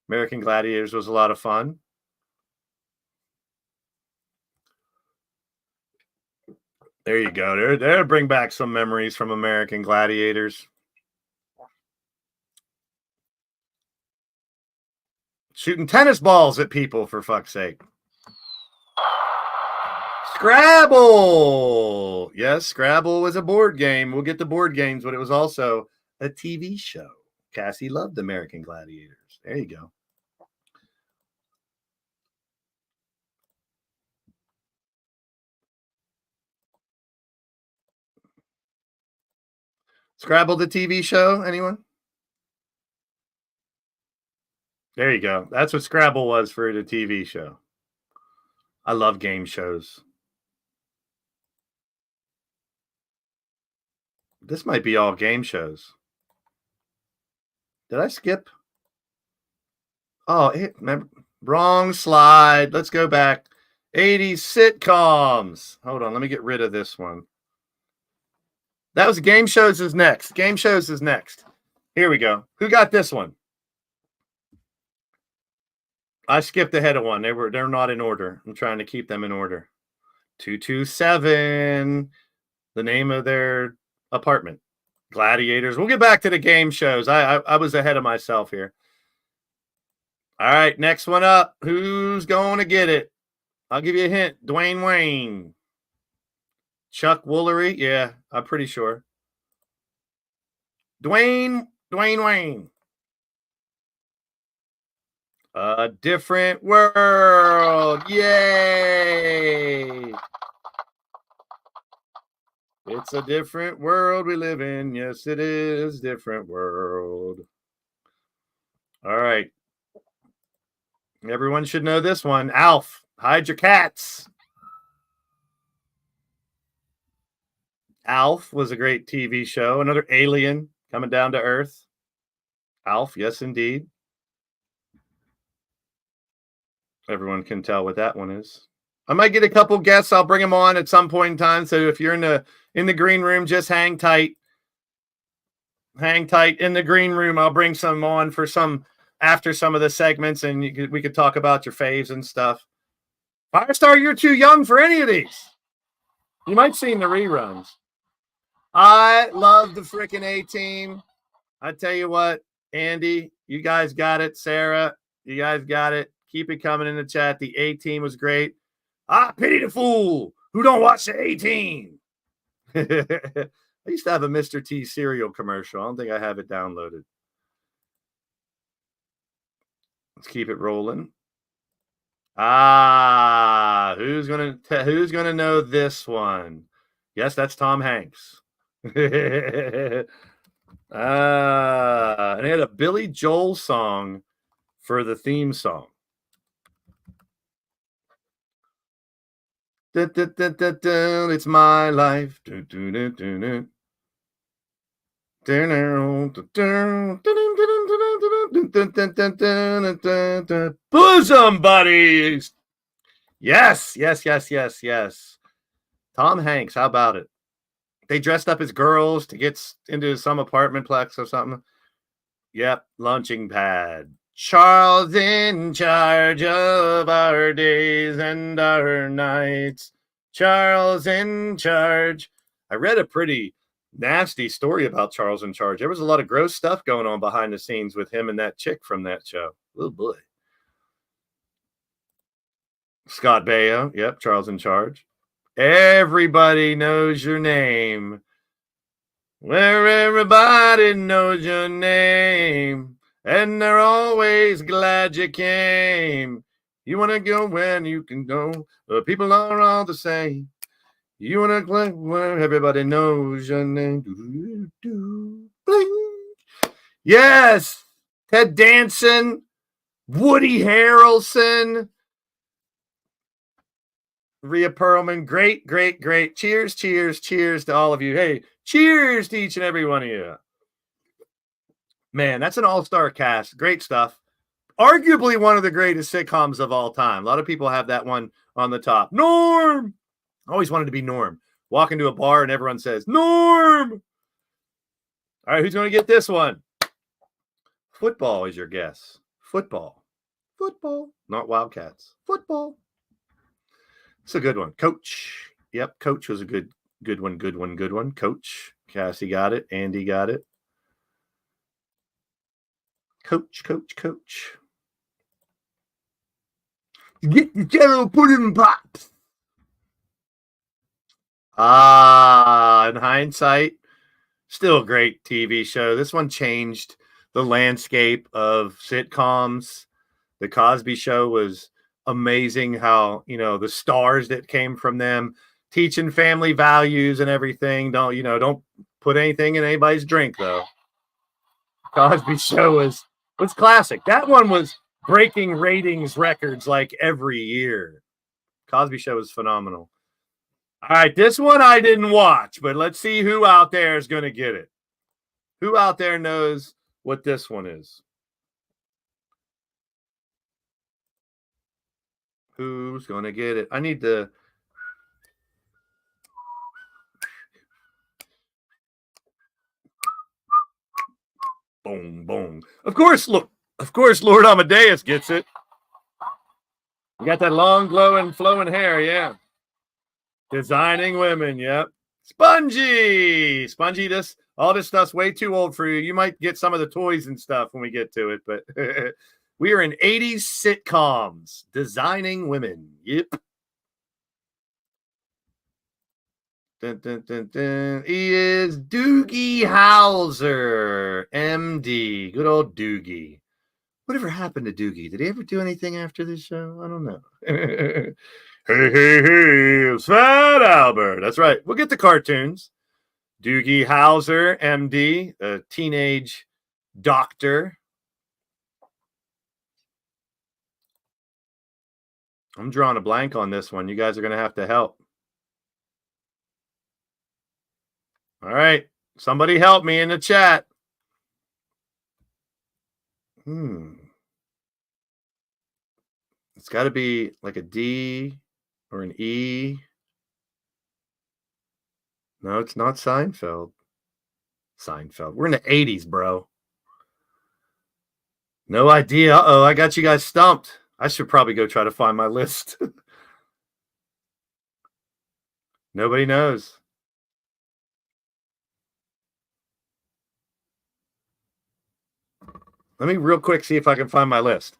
[SPEAKER 1] American Gladiators was a lot of fun. There you go. They'll bring back some memories from American Gladiators. Shooting tennis balls at people, for fuck's sake. Scrabble. Yes, Scrabble was a board game. We'll get to board games, but it was also a TV show. Cassie loved American Gladiators. There you go. Scrabble, the TV show, anyone? There you go. That's what Scrabble was for the TV show. I love game shows. This might be all game shows. Did I skip? Oh, remember, wrong slide. Let's go back. 80s sitcoms. Hold on. Let me get rid of this one. That was game shows is next. Game shows is next. Here we go. Who got this one? I skipped ahead of one. They're not in order. I'm trying to keep them in order. 227. The name of their apartment. Gladiators. We'll get back to the game shows. I was ahead of myself here. All right, next one up. Who's going to get it? I'll give you a hint. Dwayne Wayne. Chuck Woolery. Yeah, I'm pretty sure. Dwayne Wayne. A different world. Yay. It's a different world we live in. Yes, it is. Different world. All right. Everyone should know this one. Alf, hide your cats. Alf was a great TV show. Another alien coming down to Earth. Alf, yes, indeed. Everyone can tell what that one is. I might get a couple guests. I'll bring them on at some point in time. So if you're in the green room, just hang tight. Hang tight in the green room. I'll bring some on for some after some of the segments, and we could talk about your faves and stuff. Firestar, you're too young for any of these. You might see in the reruns. I love the freaking A-Team. I tell you what, Andy, you guys got it. Sarah, you guys got it. Keep it coming in the chat. The A-Team was great. I pity the fool who don't watch the A-Team. I used to have a Mr. T cereal commercial. I don't think I have it downloaded. Let's keep it rolling. Who's gonna know this one? Yes, that's Tom Hanks. And they had a Billy Joel song for the theme song. It's my life. Bosom buddies. Yes. Tom Hanks, how about it? They dressed up as girls to get into some apartment plex or something. Yep, launching pad. Charles in charge of our days and our nights. Charles in charge. I read a pretty nasty story about Charles in charge. There was a lot of gross stuff going on behind the scenes with him and that chick from that show. Oh boy. Scott Baio. Yep, Charles in charge. Everybody knows your name. Where everybody knows your name. And they're always glad you came. You want to go where you can go. The people are all the same. You want to go where everybody knows your name. Yes. Ted Danson. Woody Harrelson. Rhea Perlman, great, great, great. Cheers, cheers, cheers to all of you. Hey, cheers to each and every one of you. Man, that's an all-star cast. Great stuff. Arguably one of the greatest sitcoms of all time. A lot of people have that one on the top. Norm! I always wanted to be Norm. Walk into a bar and everyone says, Norm! All right, who's going to get this one? Football is your guess. Football. Football. Not Wildcats. Football. It's a good one. Coach. Yep, Coach was a good one. Coach. Cassie got it. Andy got it. Coach. Get the jello pudding pops. In hindsight, still a great TV show. This one changed the landscape of sitcoms. The Cosby Show was amazing. How, the stars that came from them, teaching family values and everything. Don't put anything in anybody's drink, though. Cosby Show was classic. That one was breaking ratings records like every year. Cosby Show was phenomenal. All right, this one I didn't watch, but let's see who out there is going to get it. Who out there knows what this one is? Who's going to get it? I need to... Boom, boom. Of course, Lord Amadeus gets it. You got that long, glowing, flowing hair, yeah. Designing Women, yep. Spongy, all this stuff's way too old for you. You might get some of the toys and stuff when we get to it, but we are in 80s sitcoms. Designing Women, yep. Dun, dun, dun, dun. He is Doogie Howser, MD. Good old Doogie. Whatever happened to Doogie? Did he ever do anything after this show? I don't know. Hey, it's Fat Albert. That's right. We'll get the cartoons. Doogie Howser, MD, a teenage doctor. I'm drawing a blank on this one. You guys are going to have to help. All right. Somebody help me in the chat. It's got to be like a D or an E. No, it's not Seinfeld. We're in the 80s, bro. No idea. Uh-oh, I got you guys stumped. I should probably go try to find my list. Nobody knows. Let me real quick see if I can find my list.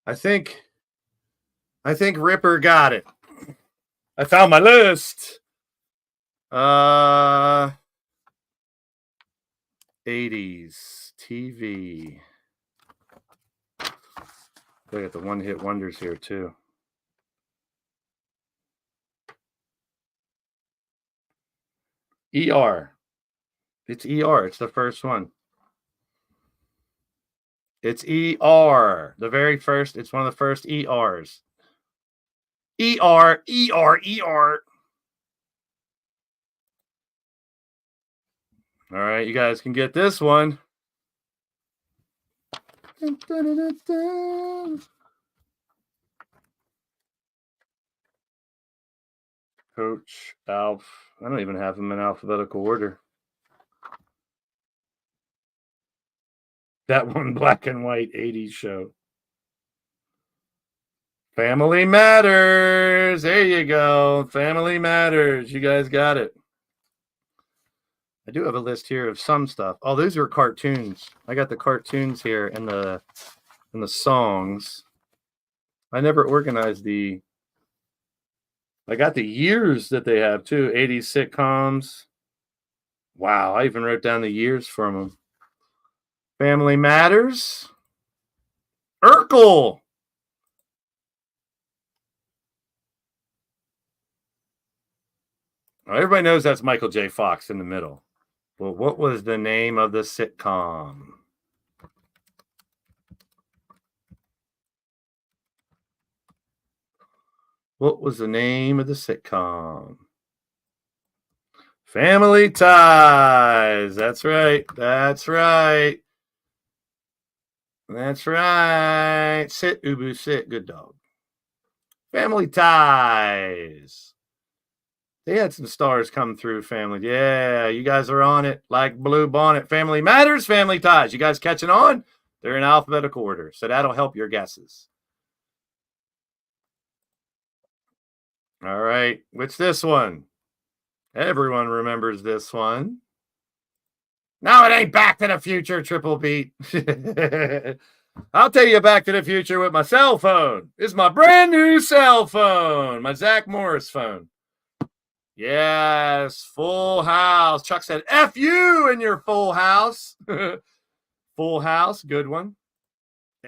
[SPEAKER 1] I think Ripper got it. I found my list. 80s TV. They got the one-hit wonders here too. ER. It's ER. It's the first one. It's ER. The very first. It's one of the first ERs. ER. All right, you guys can get this one. Coach, Alf. I don't even have them in alphabetical order. That one black and white 80s show. Family Matters. There you go. Family Matters. You guys got it. I do have a list here of some stuff. Oh, those are cartoons. I got the cartoons here and the songs. I never organized the. I got the years that they have too. 80s sitcoms. Wow, I even wrote down the years from them. Family Matters. Urkel. Well, everybody knows that's Michael J. Fox in the middle. Well, what was the name of the sitcom? What was the name of the sitcom? Family Ties. That's right. That's right. That's right. Sit, Ubu, sit. Good dog. Family Ties. They had some stars come through, Family. Yeah, you guys are on it like Blue Bonnet. Family Matters, Family Ties. You guys catching on? They're in alphabetical order, so that'll help your guesses. All right, what's this one? Everyone remembers this one. No, it ain't Back to the Future, Triple Beat. I'll tell you Back to the Future with my cell phone. This is my brand new cell phone, my Zach Morris phone. Yes, Full House. Chuck said, F you in your Full House. Full House, good one.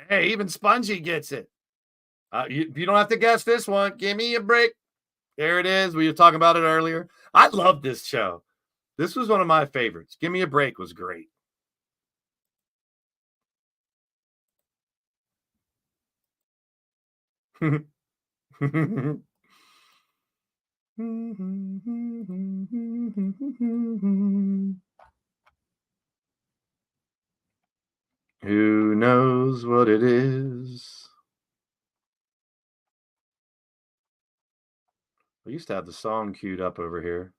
[SPEAKER 1] Hey, even Spongy gets it. You don't have to guess this one. Give me a break. There it is. We were talking about it earlier. I love this show. This was one of my favorites. Give Me a Break was great. Who knows what it is? I used to have the song queued up over here.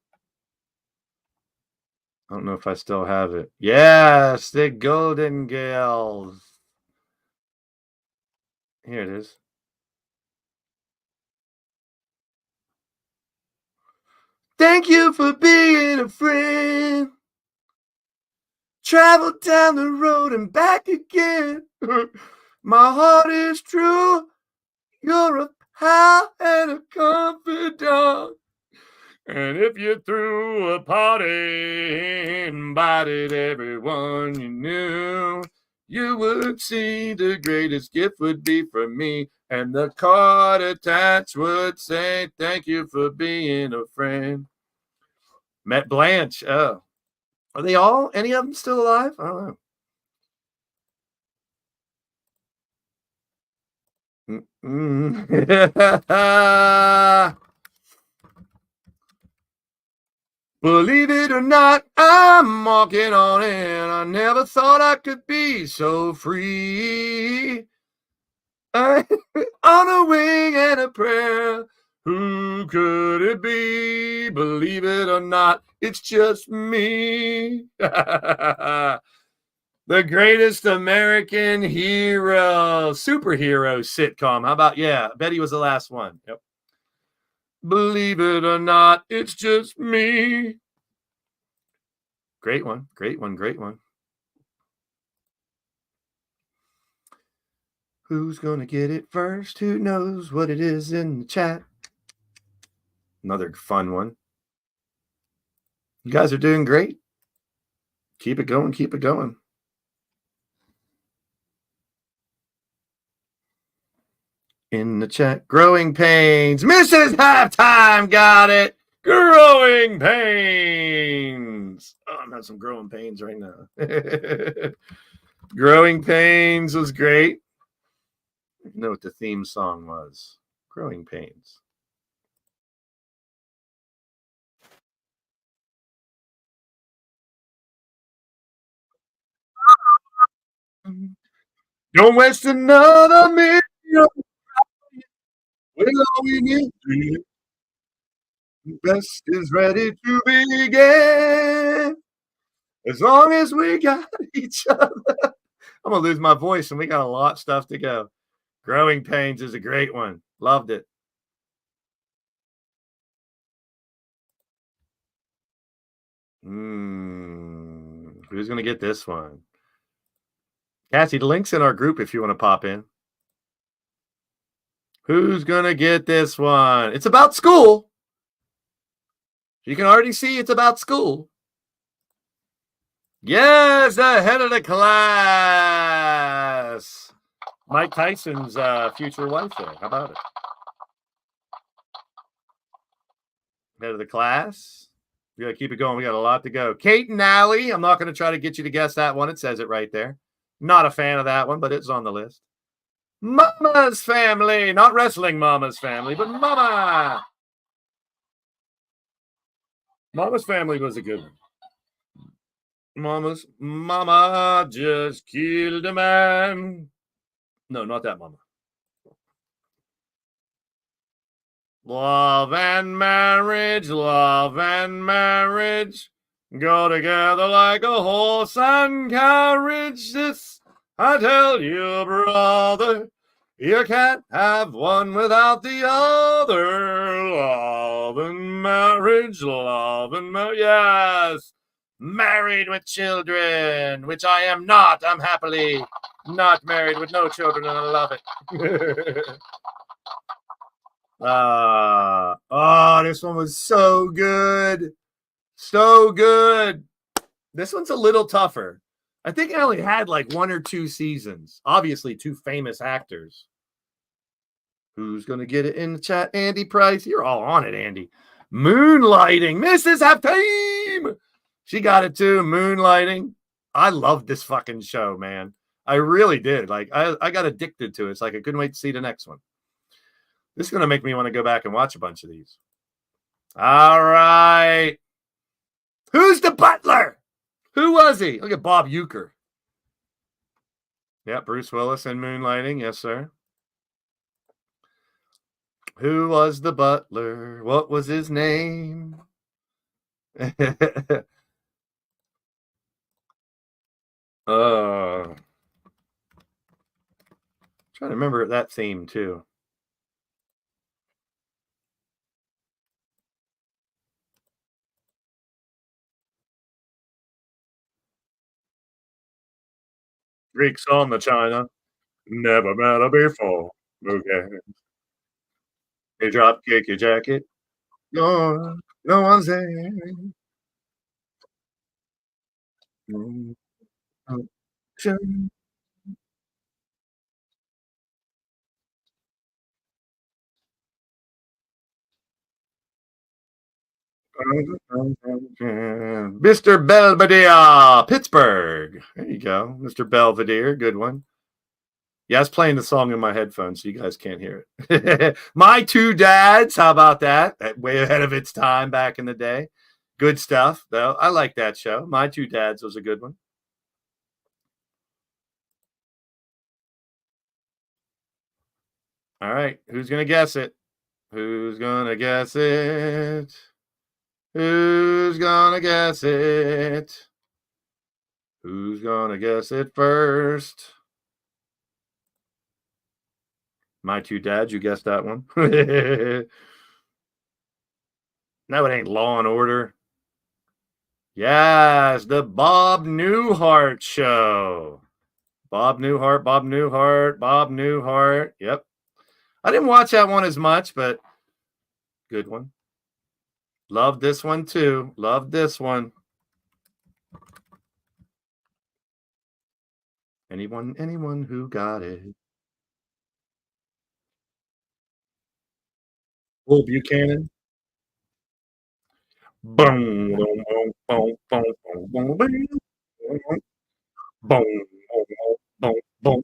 [SPEAKER 1] I don't know if I still have it. Yes, the Golden Girls. Here it is. Thank you for being a friend. Travel down the road and back again. My heart is true. You're a pal and a confidant. And if you threw a party, invited everyone you knew, you would see the greatest gift would be from me. And the card attached would say, thank you for being a friend. Met Blanche. Oh. Are they all? Any of them still alive? I don't know. Believe it or not, I'm walking on in. I never thought I could be so free. On a wing and a prayer. Who could it be? Believe it or not, it's just me. The greatest American hero, superhero sitcom. How about, yeah, Betty was the last one. Yep. Believe it or not, it's just me. Great one, great one, great one. Who's gonna get it first? Who knows what it is in the chat? Another fun one. You guys are doing great. Keep it going, keep it going. In the chat, Growing Pains. Mrs. Halftime got it. Growing Pains. Oh, I'm having some growing pains right now. Growing Pains was great. I don't know what the theme song was. Growing Pains. Don't waste another minute. With all we need to. Best is ready to begin. As long as we got each other. I'm going to lose my voice, and we got a lot of stuff to go. Growing Pains is a great one. Loved it. Who's going to get this one? Cassie, the link's in our group if you want to pop in. Who's going to get this one? It's about school. You can already see it's about school. Yes, the head of the class. Mike Tyson's future wife there. How about it? Head of the class. We got to keep it going. We got a lot to go. Kate and Allie. I'm not going to try to get you to guess that one. It says it right there. Not a fan of that one, but it's on the list. Mama's Family. Not Wrestling Mama's Family, but Mama. Mama's Family was a good one. Mama just killed a man. No, not that Mama. Love and marriage go together like a horse and carriage. This I tell you, brother, you can't have one without the other. Love and marriage, yes. Married with children, which I am not. I'm happily not married with no children, and I love it. This one was so good. So good. This one's a little tougher. I think I only had like 1 or 2 seasons. Obviously, 2 famous actors. Who's going to get it in the chat? Andy Price. You're all on it, Andy. Moonlighting. Mrs. Halftime. She got it too. Moonlighting. I loved this fucking show, man. I really did. Like, I got addicted to it. It's like I couldn't wait to see the next one. This is going to make me want to go back and watch a bunch of these. All right. Who's the butler? Who was he? Look at Bob Uecker. Yeah, Bruce Willis in Moonlighting. Yes, sir. Who was the butler? What was his name? Trying to remember that theme too. Greeks on the China, never met her before. Okay. They drop kick your jacket. No one's there. Mr. Belvedere, Pittsburgh. There you go. Mr. Belvedere, good one. Yeah, I was playing the song in my headphones, so you guys can't hear it. My Two Dads, how about that? Way ahead of its time back in the day. Good stuff, though. I like that show. My Two Dads was a good one. All right, who's going to guess it? Who's going to guess it? Who's going to guess it? Who's going to guess it first? My Two Dads, you guessed that one. No, it ain't Law and Order. Yes, the Bob Newhart Show. Bob Newhart. Yep. I didn't watch that one as much, but good one. Love this one too. Love this one. Anyone who got it. Will Buchanan. Boom, boom, boom, boom, boom, boom, boom, boom, boom, boom,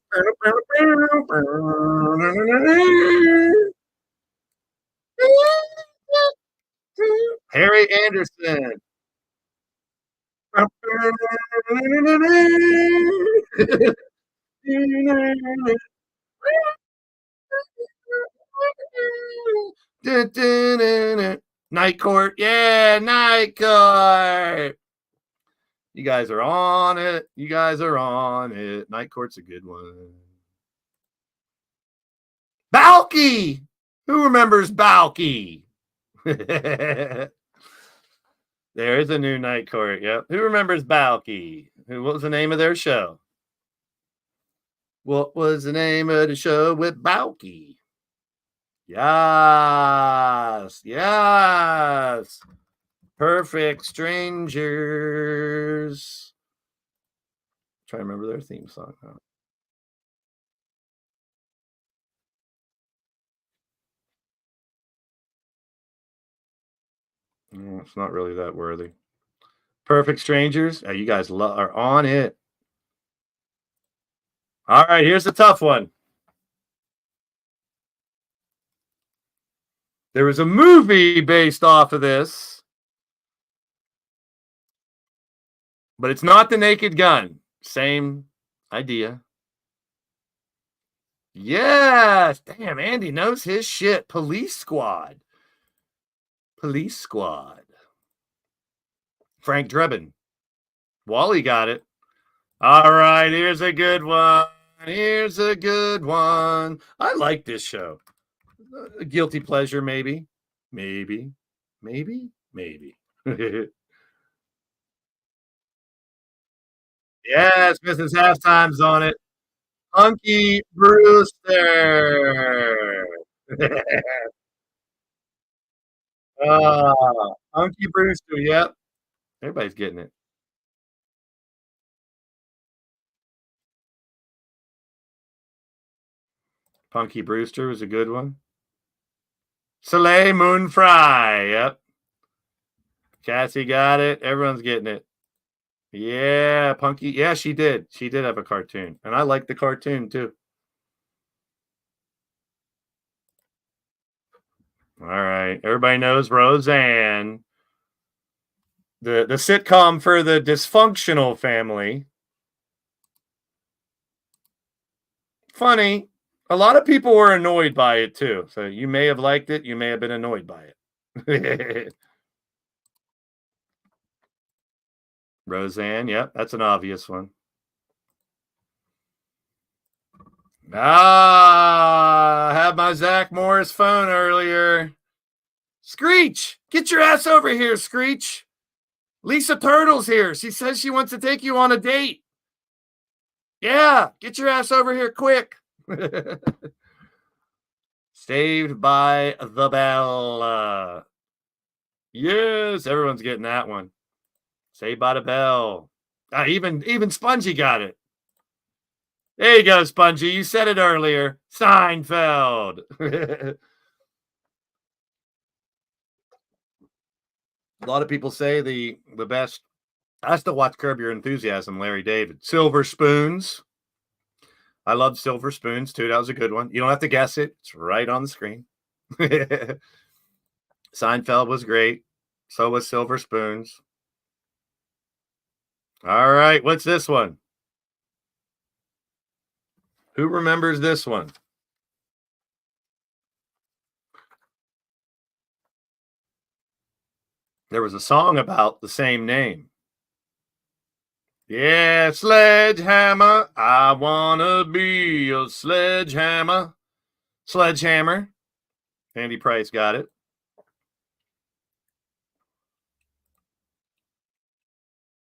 [SPEAKER 1] Harry Anderson. Night Court. Yeah, Night Court. You guys are on it. Night Court's a good one. Balky. Who remembers Balky? This There is a new Night Court. Yep. Who remembers Balky? What was the name of their show? What was the name of the show with Balky? Yes. Yes. Perfect Strangers. Try to remember their theme song. Huh? No, it's not really that worthy. Perfect Strangers. You guys are on it. All right, here's the tough one. There was a movie based off of this, but it's not The Naked Gun. Same idea. Yes. Damn, Andy knows his shit. Police Squad. Police Squad. Frank Drebin. Wally got it. All right, here's a good one. Here's a good one. I like this show. A guilty pleasure, maybe. Maybe. Yes, Mrs. Halftime's on it. Punky Brewster. Punky Brewster, yep. Everybody's getting it. Punky Brewster was a good one. Soleil Moon Fry, yep. Cassie got it. Everyone's getting it. Yeah, Punky. Yeah, she did. She did have a cartoon. And I like the cartoon too. All right. Everybody knows Roseanne. The sitcom for the dysfunctional family. Funny. A lot of people were annoyed by it too. So you may have liked it. You may have been annoyed by it. Roseanne. Yep. That's an obvious one. I had my Zach Morris phone earlier. Screech, get your ass over here, Screech. Lisa Turtle's here. She says she wants to take you on a date. Yeah, get your ass over here quick. Saved by the Bell. Yes, everyone's getting that one. Saved by the Bell. Even Spongy got it. There you go, Spongy. You said it earlier. Seinfeld. A lot of people say the best. I still watch Curb Your Enthusiasm, Larry David. Silver Spoons. I love Silver Spoons, too. That was a good one. You don't have to guess it. It's right on the screen. Seinfeld was great. So was Silver Spoons. All right. What's this one? Who remembers this one? There was a song about the same name. Yeah, sledgehammer. I want to be a sledgehammer. Sledgehammer. Andy Price got it.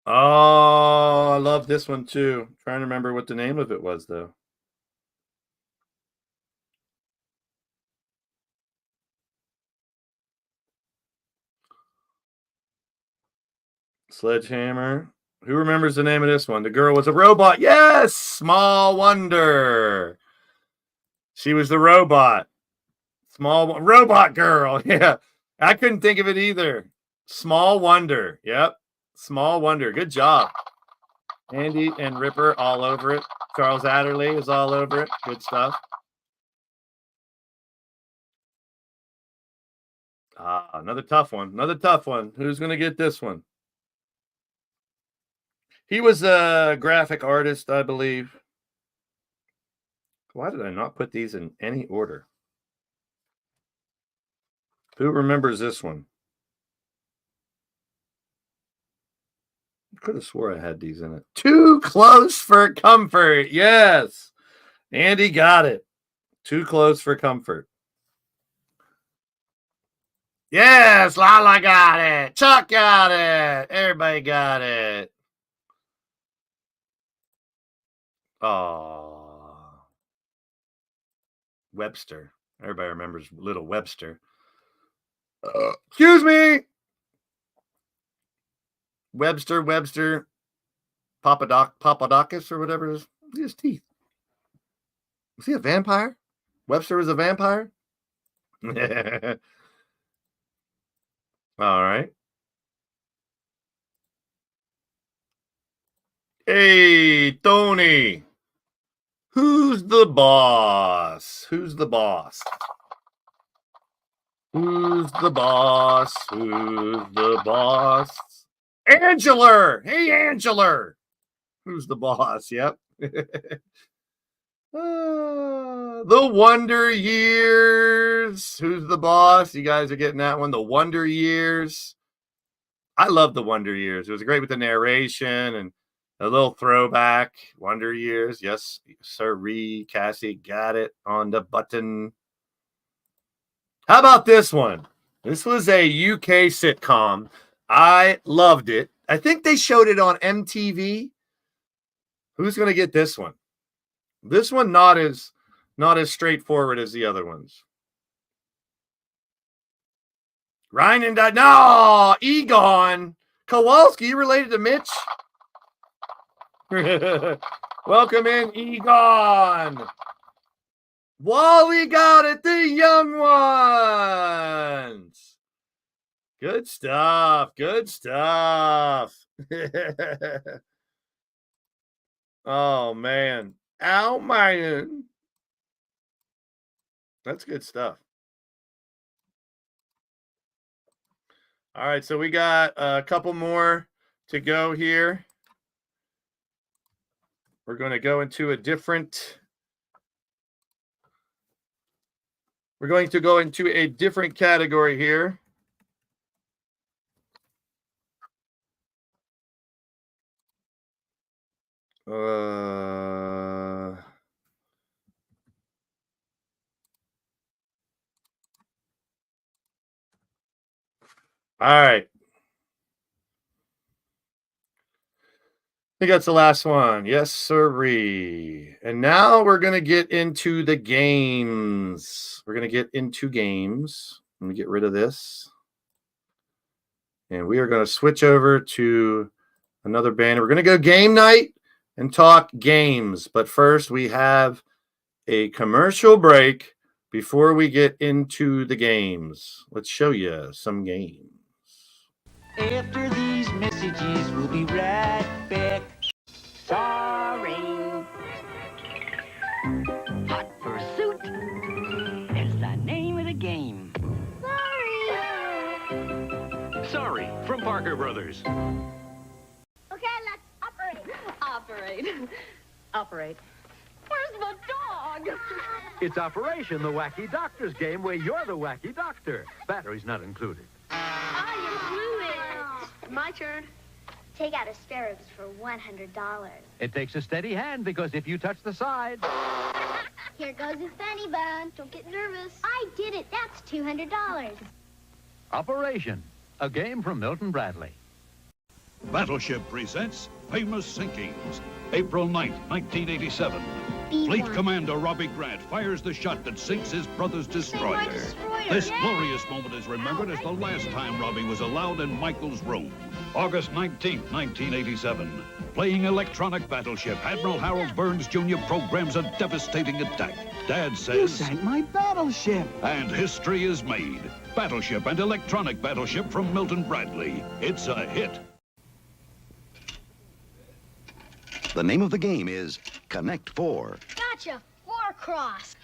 [SPEAKER 1] Oh, I love this one too. I'm trying to remember what the name of it was, though. Sledgehammer. Who remembers the name of this one? The girl was a robot. Yes, Small Wonder. She was the robot. Small robot girl. Yeah, I couldn't think of it either. Small Wonder. Yep, Small Wonder. Good job. Andy and Ripper all over it. Charles Adderley is all over it. Good stuff. Another tough one. Another tough one. Who's going to get this one? He was a graphic artist, I believe. Why did I not put these in any order? Who remembers this one? I could have swore I had these in it. Too Close for Comfort. Yes. Andy got it. Too Close for Comfort. Yes, Lala got it. Chuck got it. Everybody got it. Oh, Webster. Everybody remembers little Webster. Excuse me. Webster, Papadakis or whatever it is. His teeth. Was he a vampire? Webster was a vampire? All right. Hey, Tony. Who's the boss? Who's the boss? Who's the boss? Who's the boss? Angela. Hey, Angela. Who's the boss? Yep. The Wonder Years. Who's the boss? You guys are getting that one. The Wonder Years. I love the Wonder Years. It was great with the narration and a little throwback. Wonder Years. Yes, sirree. Cassie got it on the button. How about this one? This was a UK sitcom. I loved it. I think they showed it on MTV. Who's going to get this one? This one not as straightforward as the other ones. Ryan and no, Egon Kowalski. You related to Mitch? Welcome in, Egon. Wally got it, the young ones. Good stuff. Good stuff. Oh, man. Ow, man. That's good stuff. All right, so we got a couple more to go here. We're going to go into a different... We're going to go into a different category here. All right. I think that's the last one. Yes, sirree. And now we're going to get into the games. We're going to get into games. Let me get rid of this. And we are going to switch over to another banner. We're going to go game night and talk games. But first, we have a commercial break before we get into the games. Let's show you some games.
[SPEAKER 5] After these messages, we'll be right back.
[SPEAKER 4] Sorry.
[SPEAKER 8] Hot Pursuit is the name of the game.
[SPEAKER 2] Sorry, from Parker Brothers.
[SPEAKER 7] Okay, let's operate.
[SPEAKER 9] Operate.
[SPEAKER 7] Where's the dog?
[SPEAKER 10] It's Operation the Wacky Doctor's game where you're the wacky doctor. Batteries not included.
[SPEAKER 7] You blew it.
[SPEAKER 9] My turn.
[SPEAKER 7] Take out asparagus for $100.
[SPEAKER 10] It takes a steady hand because if you touch the side...
[SPEAKER 7] Here goes his funny bone. Don't get nervous. I did it. That's $200.
[SPEAKER 10] Operation, a game from Milton Bradley.
[SPEAKER 3] Battleship presents Famous Sinkings. April 9th, 1987. Fleet Commander Robbie Grant fires the shot that sinks his brother's destroyer. This glorious moment is remembered as the last time Robbie was allowed in Michael's room. August 19th, 1987. Playing electronic battleship, Admiral Harold Burns Jr. programs a devastating attack. Dad says...
[SPEAKER 5] You sank my battleship.
[SPEAKER 3] And history is made. Battleship and electronic battleship from Milton Bradley. It's a hit.
[SPEAKER 6] The name of the game is Connect 4.
[SPEAKER 7] Gotcha. 4 cross.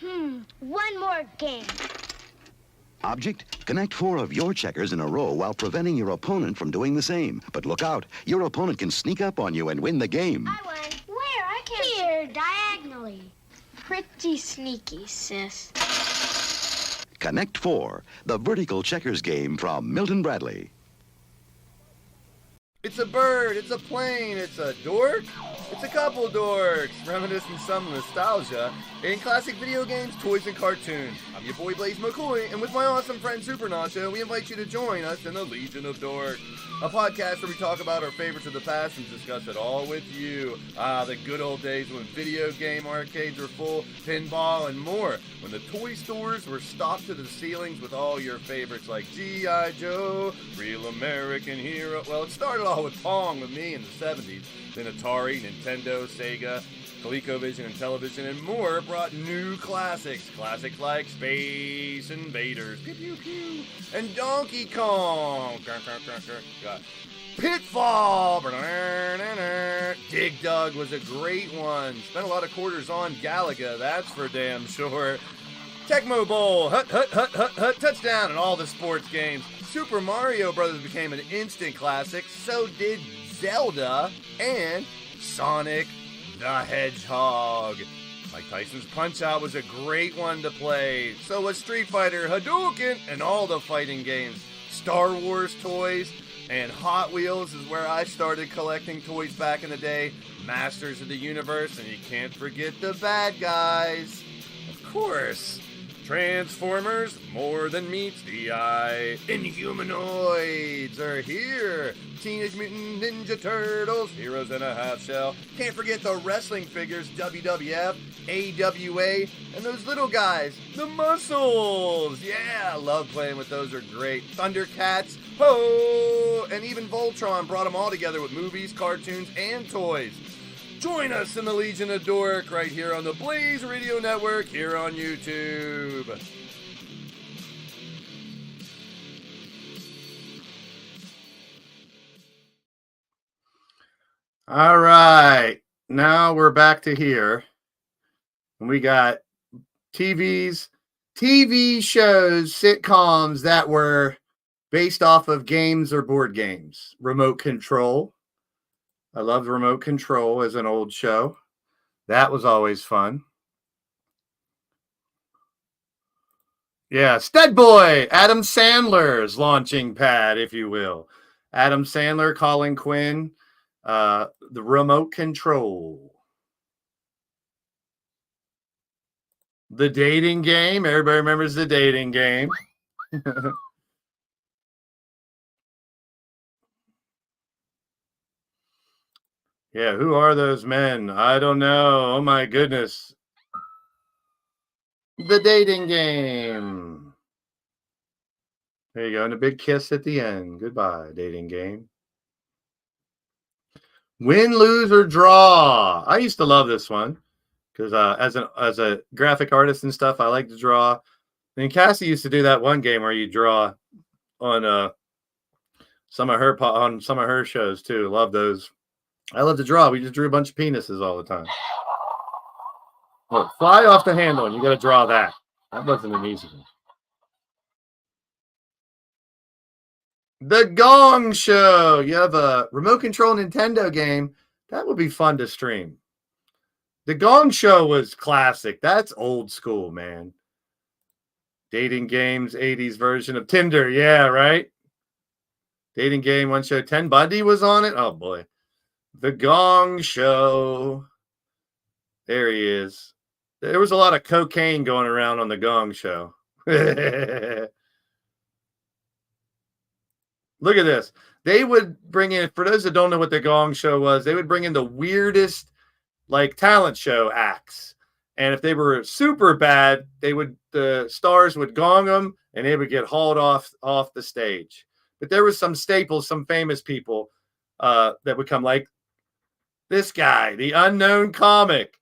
[SPEAKER 7] One more game.
[SPEAKER 6] Object, connect 4 of your checkers in a row while preventing your opponent from doing the same. But look out, your opponent can sneak up on you and win the game.
[SPEAKER 7] I won. Where? I can't. Here, diagonally. Pretty sneaky, sis.
[SPEAKER 6] Connect 4, the vertical checkers game from Milton Bradley.
[SPEAKER 1] It's a bird. It's a plane. It's a dork. It's a couple dorks, reminiscing some nostalgia in classic video games, toys, and cartoons. I'm your boy Blaise McCoy, and with my awesome friend Super Nacho, we invite you to join us in the Legion of Dork, a podcast where we talk about our favorites of the past and discuss it all with you. The good old days when video game arcades were full, pinball, and more. When the toy stores were stocked to the ceilings with all your favorites like G.I. Joe, Real American Hero. Well, it started all with Pong with me in the 70s. Then Atari, Nintendo, Sega, ColecoVision, and television, and more brought new classics. Classics like Space Invaders, pew pew pew, and Donkey Kong. God. Pitfall. Dig Dug was a great one. Spent a lot of quarters on Galaga, that's for damn sure. Tecmo Bowl, hut, hut, hut, hut, hut, touchdown, and all the sports games. Super Mario Brothers became an instant classic. So did Zelda and Sonic the Hedgehog. Mike Tyson's Punch-Out was a great one to play. So was Street Fighter, Hadouken, and all the fighting games. Star Wars toys and Hot Wheels is where I started collecting toys back in the day. Masters of the Universe, and you can't forget the bad guys. Of course. Transformers, more than meets the eye. Inhumanoids are here. Teenage Mutant Ninja Turtles, Heroes in a Half Shell. Can't forget the wrestling figures, WWF, AWA, and those little guys, the Muscles. Yeah, I love playing with those, are great. Thundercats, ho! And even Voltron brought them all together with movies, cartoons, and toys. Join us in the Legion of Dork right here on the Blaze Radio Network here on YouTube. All right, now we're back to here. And we got TV shows, sitcoms that were based off of games or board games. Remote Control. I loved Remote Control as an old show. That was always fun. Yeah, Stud Boy, Adam Sandler's launching pad, if you will. Adam Sandler, Colin Quinn, the Remote Control. The Dating Game. Everybody remembers The Dating Game. Yeah, who are those men? I don't know. Oh, my goodness. The Dating Game. There you go. And a big kiss at the end. Goodbye, Dating Game. Win, lose, or draw. I used to love this one because as a graphic artist and stuff, I like to draw. And Cassie used to do that one game where you draw on some of her shows too. Love those. I love to draw. We just drew a bunch of penises all the time. Look, fly off the handle, and you got to draw that. That wasn't an easy one. The Gong Show. You have a remote control Nintendo game. That would be fun to stream. The Gong Show was classic. That's old school, man. Dating games, 80s version of Tinder. Yeah, right? Dating game, one show. Ted Bundy was on it. Oh, boy. The Gong Show. There he is. There was a lot of cocaine going around on the Gong Show. Look at this. They would bring in, for those that don't know what the Gong Show was, they would bring in the weirdest, like, talent show acts. And if they were super bad, the stars would gong them, and they would get hauled off the stage. But there was some staples, some famous people that would come, like this guy, the Unknown Comic.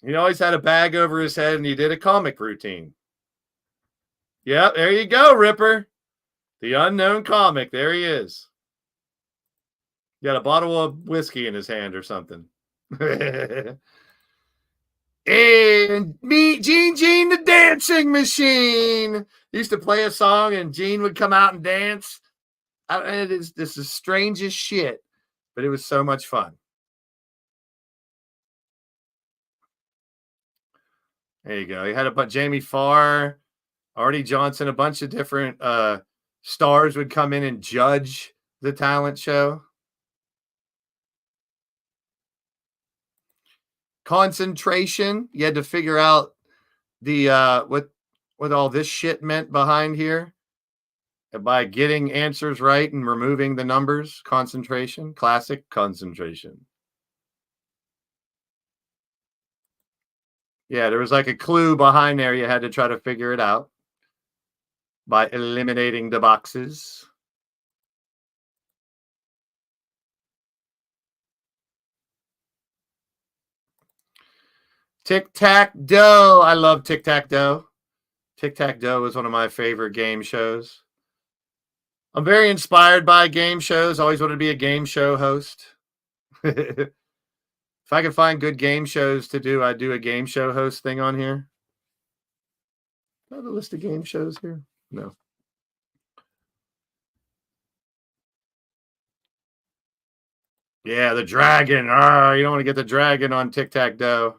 [SPEAKER 1] He always had a bag over his head, and he did a comic routine. Yeah, there you go, Ripper. The Unknown Comic. There he is. He got a bottle of whiskey in his hand or something. And meet Gene the Dancing Machine. He used to play a song, and Gene would come out and dance. This is strange as shit, but it was so much fun. There you go. He had a bunch. Jamie Farr, Artie Johnson, a bunch of different stars would come in and judge the talent show. Concentration. You had to figure out the what all this shit meant behind here by getting answers right and removing the numbers. Concentration. Classic concentration. Yeah, there was like a clue behind there. You had to try to figure it out by eliminating the boxes. Tic-tac-toe. I love tic-tac-toe. Tic-tac-toe is one of my favorite game shows. I'm very inspired by game shows. Always wanted to be a game show host. If I could find good game shows to do, I'd do a game show host thing on here. Do I have a list of game shows here? No. Yeah, the dragon. You don't want to get the dragon on tic-tac-toe.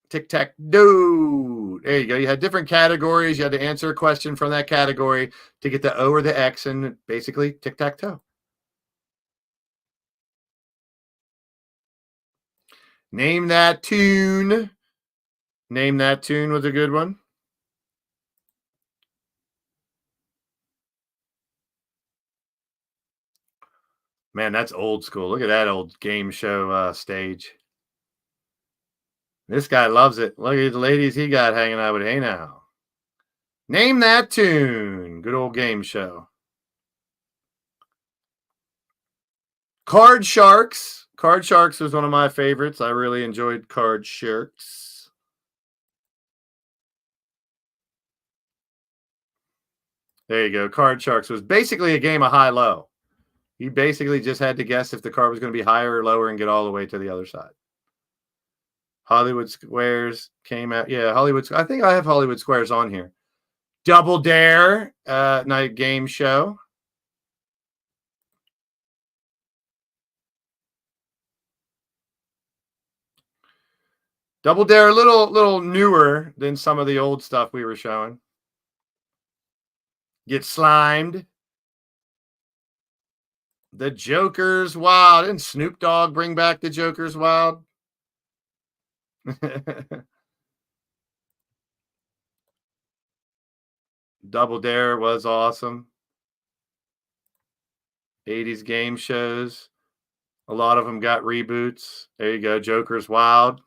[SPEAKER 1] Tic-tac-toe. There you go. You had different categories. You had to answer a question from that category to get the O or the X, and basically tic-tac-toe. Name that tune. Name that tune was a good one. Man, that's old school. Look at that old game show stage. This guy loves it. Look at the ladies he got hanging out with. Hey now. Name that tune. Good old game show. Card Sharks. Card Sharks was one of my favorites. I really enjoyed Card Sharks. There you go. Card Sharks was basically a game of high-low. You basically just had to guess if the card was going to be higher or lower and get all the way to the other side. Hollywood Squares came out. Yeah, Hollywood. I think I have Hollywood Squares on here. Double Dare night game show. Double Dare, a little newer than some of the old stuff we were showing. Get Slimed. The Joker's Wild. Didn't Snoop Dogg bring back the Joker's Wild? Double Dare was awesome. 80s game shows. A lot of them got reboots. There you go. Joker's Wild.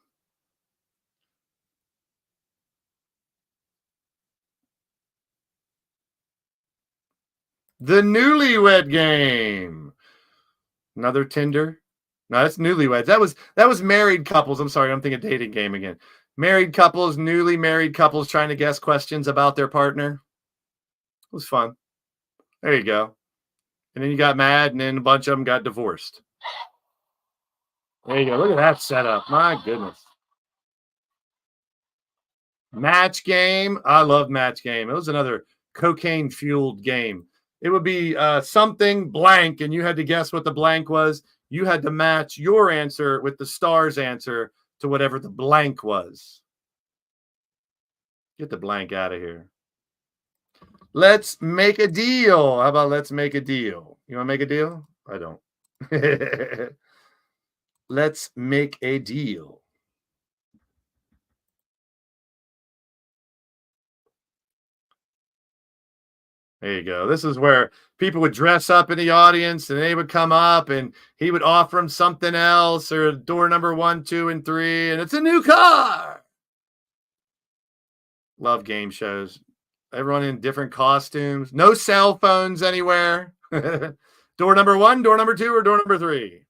[SPEAKER 1] The Newlywed Game. Another Tinder. No, that's Newlyweds. That was married couples. I'm sorry, I'm thinking dating game again. Married couples, newly married couples trying to guess questions about their partner. It was fun. There you go. And then you got mad, and then a bunch of them got divorced. There you go. Look at that setup. My goodness. Match Game. I love Match Game. It was another cocaine-fueled game. It would be something blank, and you had to guess what the blank was. You had to match your answer with the star's answer to whatever the blank was. Get the blank out of here. Let's make a deal. How about let's make a deal? You want to make a deal? I don't. Let's make a deal. There you go. This is where people would dress up in the audience and they would come up and he would offer them something else or door number 1, 2, and 3. And it's a new car. Love game shows. Everyone in different costumes. No cell phones anywhere. Door number 1, door number 2, or door number 3.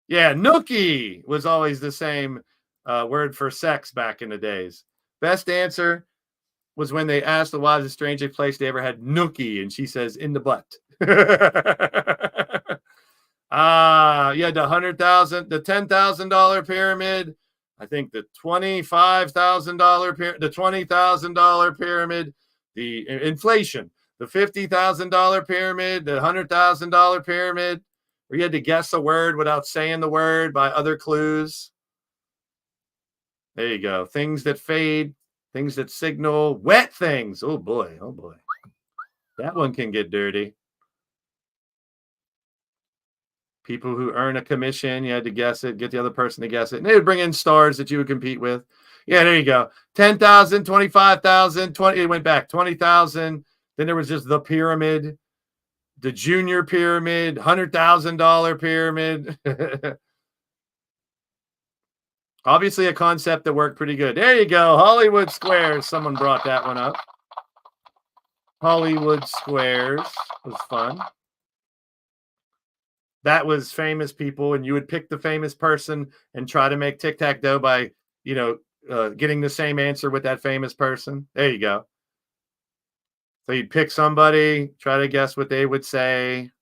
[SPEAKER 1] Yeah, nookie was always the same word for sex back in the days. Best answer was when they asked the wives of strangest place they ever had nookie, and she says, in the butt. Yeah, the $100,000, the $10,000 pyramid. I think the $25,000 pyramid, the $20,000 pyramid, the inflation, the $50,000 pyramid, the $100,000 pyramid, where you had to guess a word without saying the word by other clues. There you go. Things that fade. Things that signal, wet things. Oh boy, oh boy. That one can get dirty. People who earn a commission, you had to guess it, get the other person to guess it. And they would bring in stars that you would compete with. Yeah, there you go. 10,000, 25,000, 20. It went back 20,000. Then there was just the pyramid, the junior pyramid, $100,000 pyramid. Obviously a concept that worked pretty good. There you go. Hollywood Squares. Someone brought that one up. Hollywood Squares was fun. That was famous people, and you would pick the famous person and try to make tic-tac-toe by, getting the same answer with that famous person. There you go. So you'd pick somebody, try to guess what they would say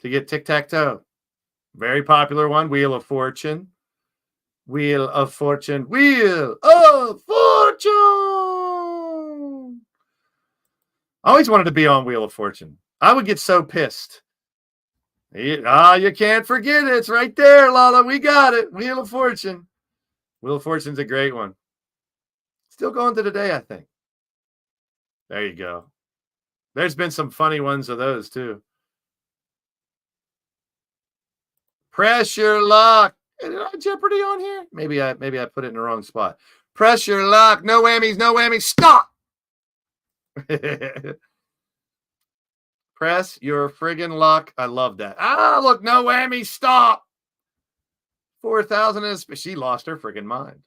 [SPEAKER 1] to get tic-tac-toe. Very popular one, Wheel of Fortune. Wheel of Fortune. Wheel of Fortune! I always wanted to be on Wheel of Fortune. I would get so pissed. You can't forget it. It's right there, Lala. We got it. Wheel of Fortune. Wheel of Fortune's a great one. Still going to today, I think. There you go. There's been some funny ones of those, too. Pressure Lock. Did I have Jeopardy on here? Maybe I put it in the wrong spot. Pressure Lock. No whammies, no whammies. Stop! Press your friggin' luck. I love that. Look, no whammy. Stop. 4,000 is. She lost her friggin' mind.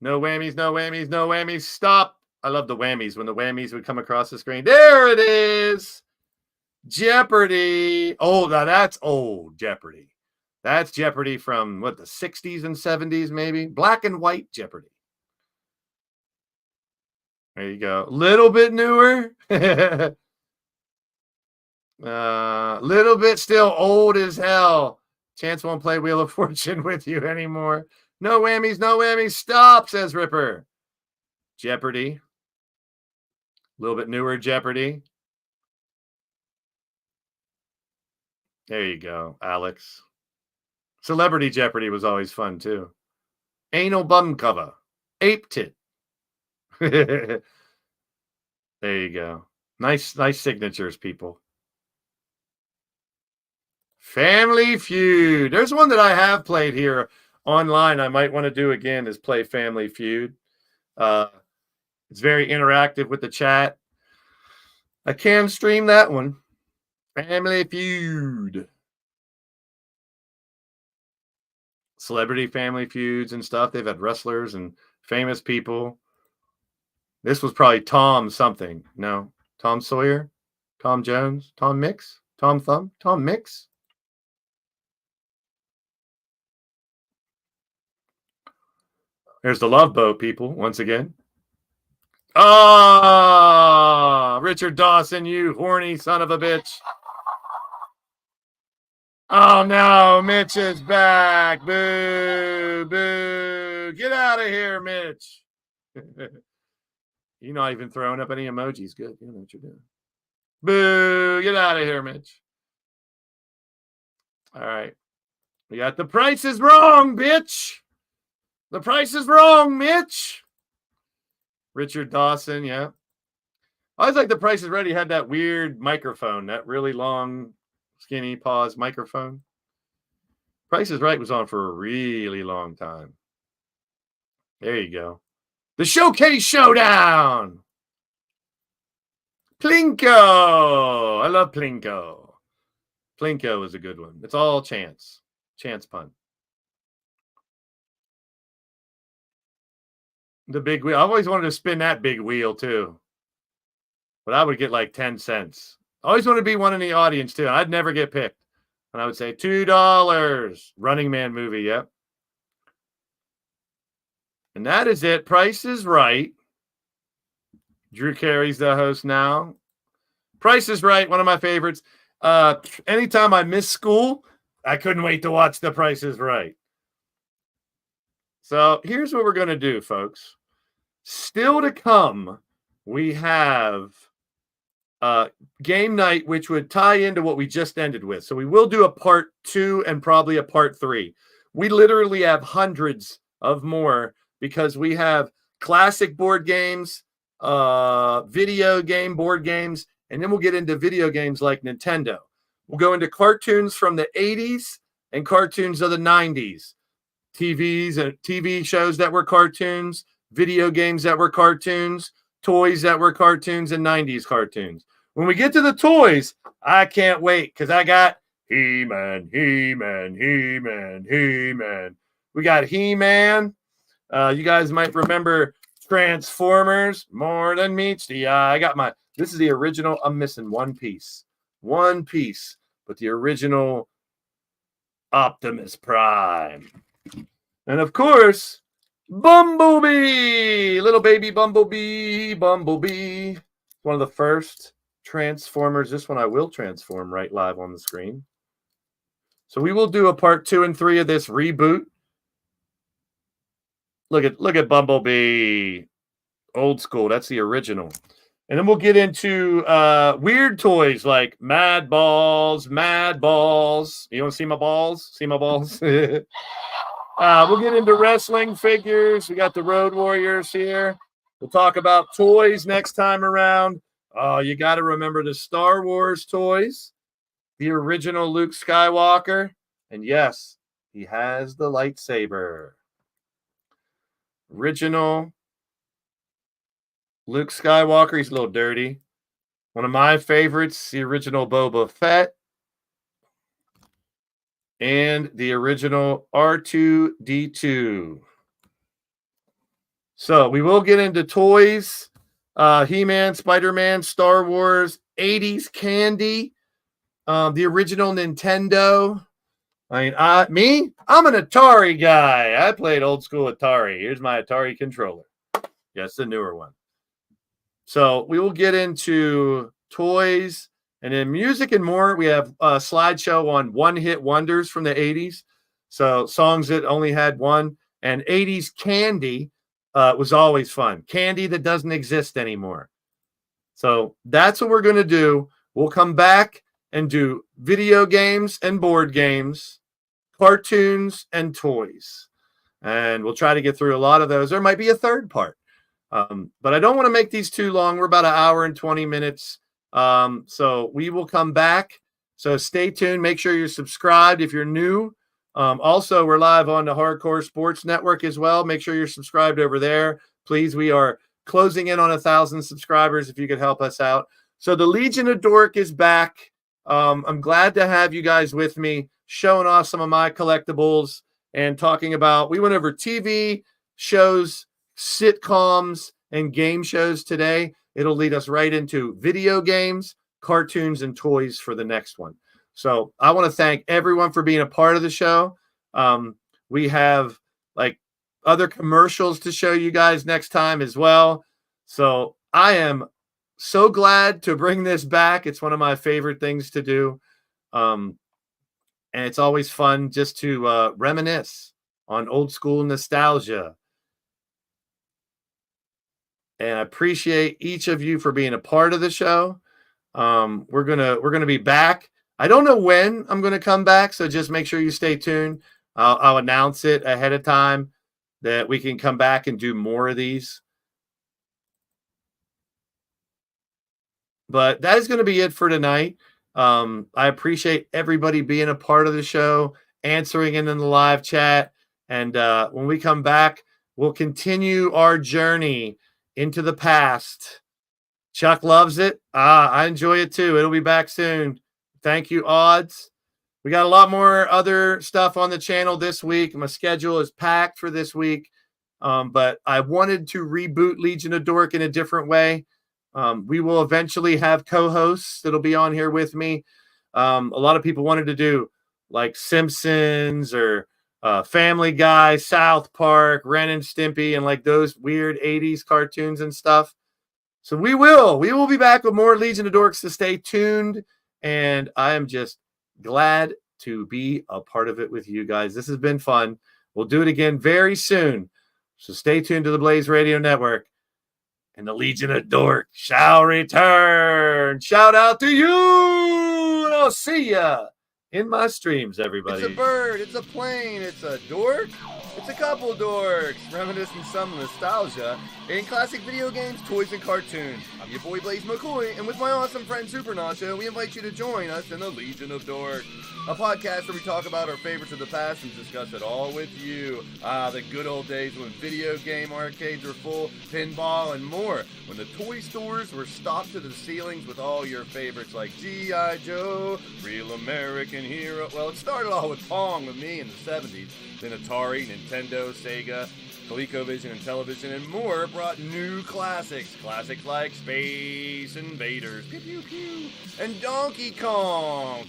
[SPEAKER 1] No whammies, no whammies, no whammies. Stop. I love the whammies when the whammies would come across the screen. There it is. Jeopardy. Oh, now that's old Jeopardy. That's Jeopardy from the 60s and 70s, maybe. Black and white Jeopardy. There you go. Little bit newer. Little bit still old as hell. Chance won't play Wheel of Fortune with you anymore. No whammies, no whammies. Stop, says Ripper. Jeopardy. A little bit newer Jeopardy. There you go, Alex. Celebrity Jeopardy was always fun, too. Anal bum cover. Ape tit. There you go. Nice signatures, people. Family Feud. There's one that I have played here online. I might want to do again is play Family Feud. It's very interactive with the chat. I can stream that one. Family Feud. Celebrity Family Feuds and stuff. They've had wrestlers and famous people. This was probably Tom something. No. Tom Sawyer? Tom Jones? Tom Mix? Tom Thumb? Tom Mix? There's the Love Boat, people, once again. Richard Dawson, you horny son of a bitch. Oh, no, Mitch is back. Boo, boo. Get out of here, Mitch. You're not even throwing up any emojis. Good. You know what you're doing. Boo. Get out of here, Mitch. All right. We got The Price is Wrong, bitch. The Price is Wrong, Mitch. Richard Dawson, yeah. I always like The Price is Right. He had that weird microphone, that really long, skinny pause microphone. Price is Right was on for a really long time. There you go. The Showcase Showdown. Plinko. I love Plinko. Plinko is a good one. It's all chance. Chance pun. The big wheel. I always wanted to spin that big wheel too. But I would get like 10 cents. I always wanted to be one in the audience too. I'd never get picked. And I would say $2. Running Man movie, yep. And that is it. Price is Right. Drew Carey's the host now. Price is Right, one of my favorites. Anytime I miss school, I couldn't wait to watch The Price is Right. So here's what we're going to do, folks. Still to come, we have game night, which would tie into what we just ended with. So we will do a part 2 and probably a part 3. We literally have hundreds of more because we have classic board games, video game, board games, and then we'll get into video games like Nintendo. We'll go into cartoons from the 80s and cartoons of the 90s. TVs and TV shows that were cartoons, video games that were cartoons, toys that were cartoons, and 90s cartoons. When we get to the toys, I can't wait because I got He-Man, He-Man, He-Man, He-Man. We got He-Man. You guys might remember Transformers, more than meets the eye. I got my, this is the original. I'm missing one piece, but the original Optimus Prime. And of course, Bumblebee, little baby Bumblebee. One of the first Transformers. This one I will transform right live on the screen. So we will do a part 2 and 3 of this reboot. Look at Bumblebee, old school. That's the original. And then we'll get into weird toys like Mad Balls. You want to see my balls? See my balls? We'll get into wrestling figures. We got the Road Warriors here. We'll talk about toys next time around. Oh, you got to remember the Star Wars toys, the original Luke Skywalker. And yes, he has the lightsaber. Original Luke Skywalker. He's a little dirty. One of my favorites, the original Boba Fett. And the original R2-D2. So we will get into toys. He-Man, Spider-Man, Star Wars, 80s candy. The original Nintendo. I mean, I'm an Atari guy. I played old school Atari. Here's my Atari controller. Yes, the newer one. So we will get into toys and then music and more. We have a slideshow on one-hit wonders from the 80s. So songs that only had one. And 80s candy was always fun. Candy that doesn't exist anymore. So that's what we're going to do. We'll come back and do video games and board games, cartoons and toys. And we'll try to get through a lot of those. There might be a third part. But I don't want to make these too long. We're about an hour and 20 minutes. So we will come back. So stay tuned. Make sure you're subscribed if you're new. Also, we're live on the Hardcore Sports Network as well. Make sure you're subscribed over there. Please, we are closing in on 1,000 subscribers if you could help us out. So the Legion of Dork is back. I'm glad to have you guys with me, showing off some of my collectibles and talking about, we went over TV shows, sitcoms, and game shows today. It'll lead us right into video games, cartoons, and toys for the next one. So I want to thank everyone for being a part of the show. We have like other commercials to show you guys next time as well. So I am so glad to bring this back. It's one of my favorite things to do. And it's always fun just to reminisce on old school nostalgia. And I appreciate each of you for being a part of the show. We're gonna be back. I don't know when I'm gonna come back, so just make sure you stay tuned. I'll announce it ahead of time that we can come back and do more of these. But that is going to be it for tonight. I appreciate everybody being a part of the show, answering in the live chat. And when we come back, we'll continue our journey into the past. Chuck loves it. I enjoy it too. It'll be back soon. Thank you, Odds. We got a lot more other stuff on the channel this week. My schedule is packed for this week. But I wanted to reboot Legion of Dork in a different way. We will eventually have co-hosts that'll be on here with me. A lot of people wanted to do like Simpsons or Family Guy, South Park, Ren and Stimpy, and like those weird 80s cartoons and stuff. So we will be back with more Legion of Dorks, to stay tuned. And I am just glad to be a part of it with you guys. This has been fun. We'll do it again very soon. So stay tuned to the Blaze Radio Network. And the Legion of Dork shall return. Shout out to you. And I'll see ya
[SPEAKER 10] In my streams, everybody.
[SPEAKER 1] It's a bird, it's a plane, it's a dork. It's a couple dorks, reminiscing some nostalgia in classic video games, toys, and cartoons. I'm your boy Blaise McCoy, and with my awesome friend Super Nacho, we invite you to join us in the Legion of Dork, a podcast where we talk about our favorites of the past and discuss it all with you. The good old days when video game arcades were full, pinball, and more. When the toy stores were stocked to the ceilings with all your favorites like G.I. Joe, Real American Hero. Well, it started all with Pong with me in the 70s. Then Atari, Nintendo, Sega, ColecoVision, and television, and more brought new classics. Classics like Space Invaders, pew pew pew, and Donkey Kong,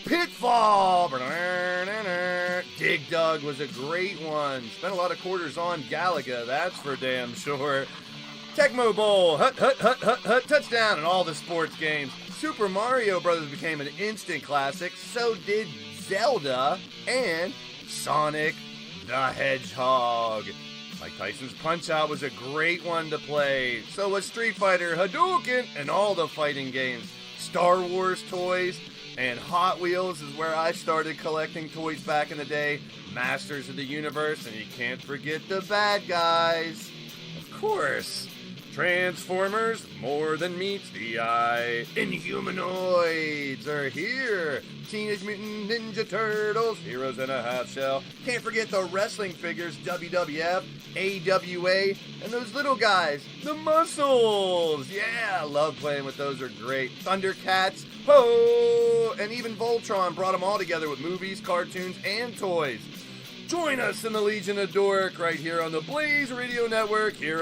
[SPEAKER 1] Pitfall, Dig Dug was a great one. Spent a lot of quarters on Galaga, that's for damn sure. Tecmo Bowl, hut, hut, hut, hut, hut, touchdown, and all the sports games. Super Mario Brothers became an instant classic, so did Zelda and Sonic the Hedgehog. Mike Tyson's Punch-Out was a great one to play. So was Street Fighter, Hadouken, and all the fighting games. Star Wars toys and Hot Wheels is where I started collecting toys back in the day. Masters of the Universe, and you can't forget the bad guys. Of course. Transformers, more than meets the eye. Inhumanoids are here. Teenage Mutant Ninja Turtles, Heroes in a Half Shell. Can't forget the wrestling figures, WWF, AWA, and those little guys, the Muscles. Yeah, I love playing with those, are great. Thundercats, ho! And even Voltron brought them all together with movies, cartoons, and toys. Join us in the Legion of Dork right here on the Blaze Radio Network here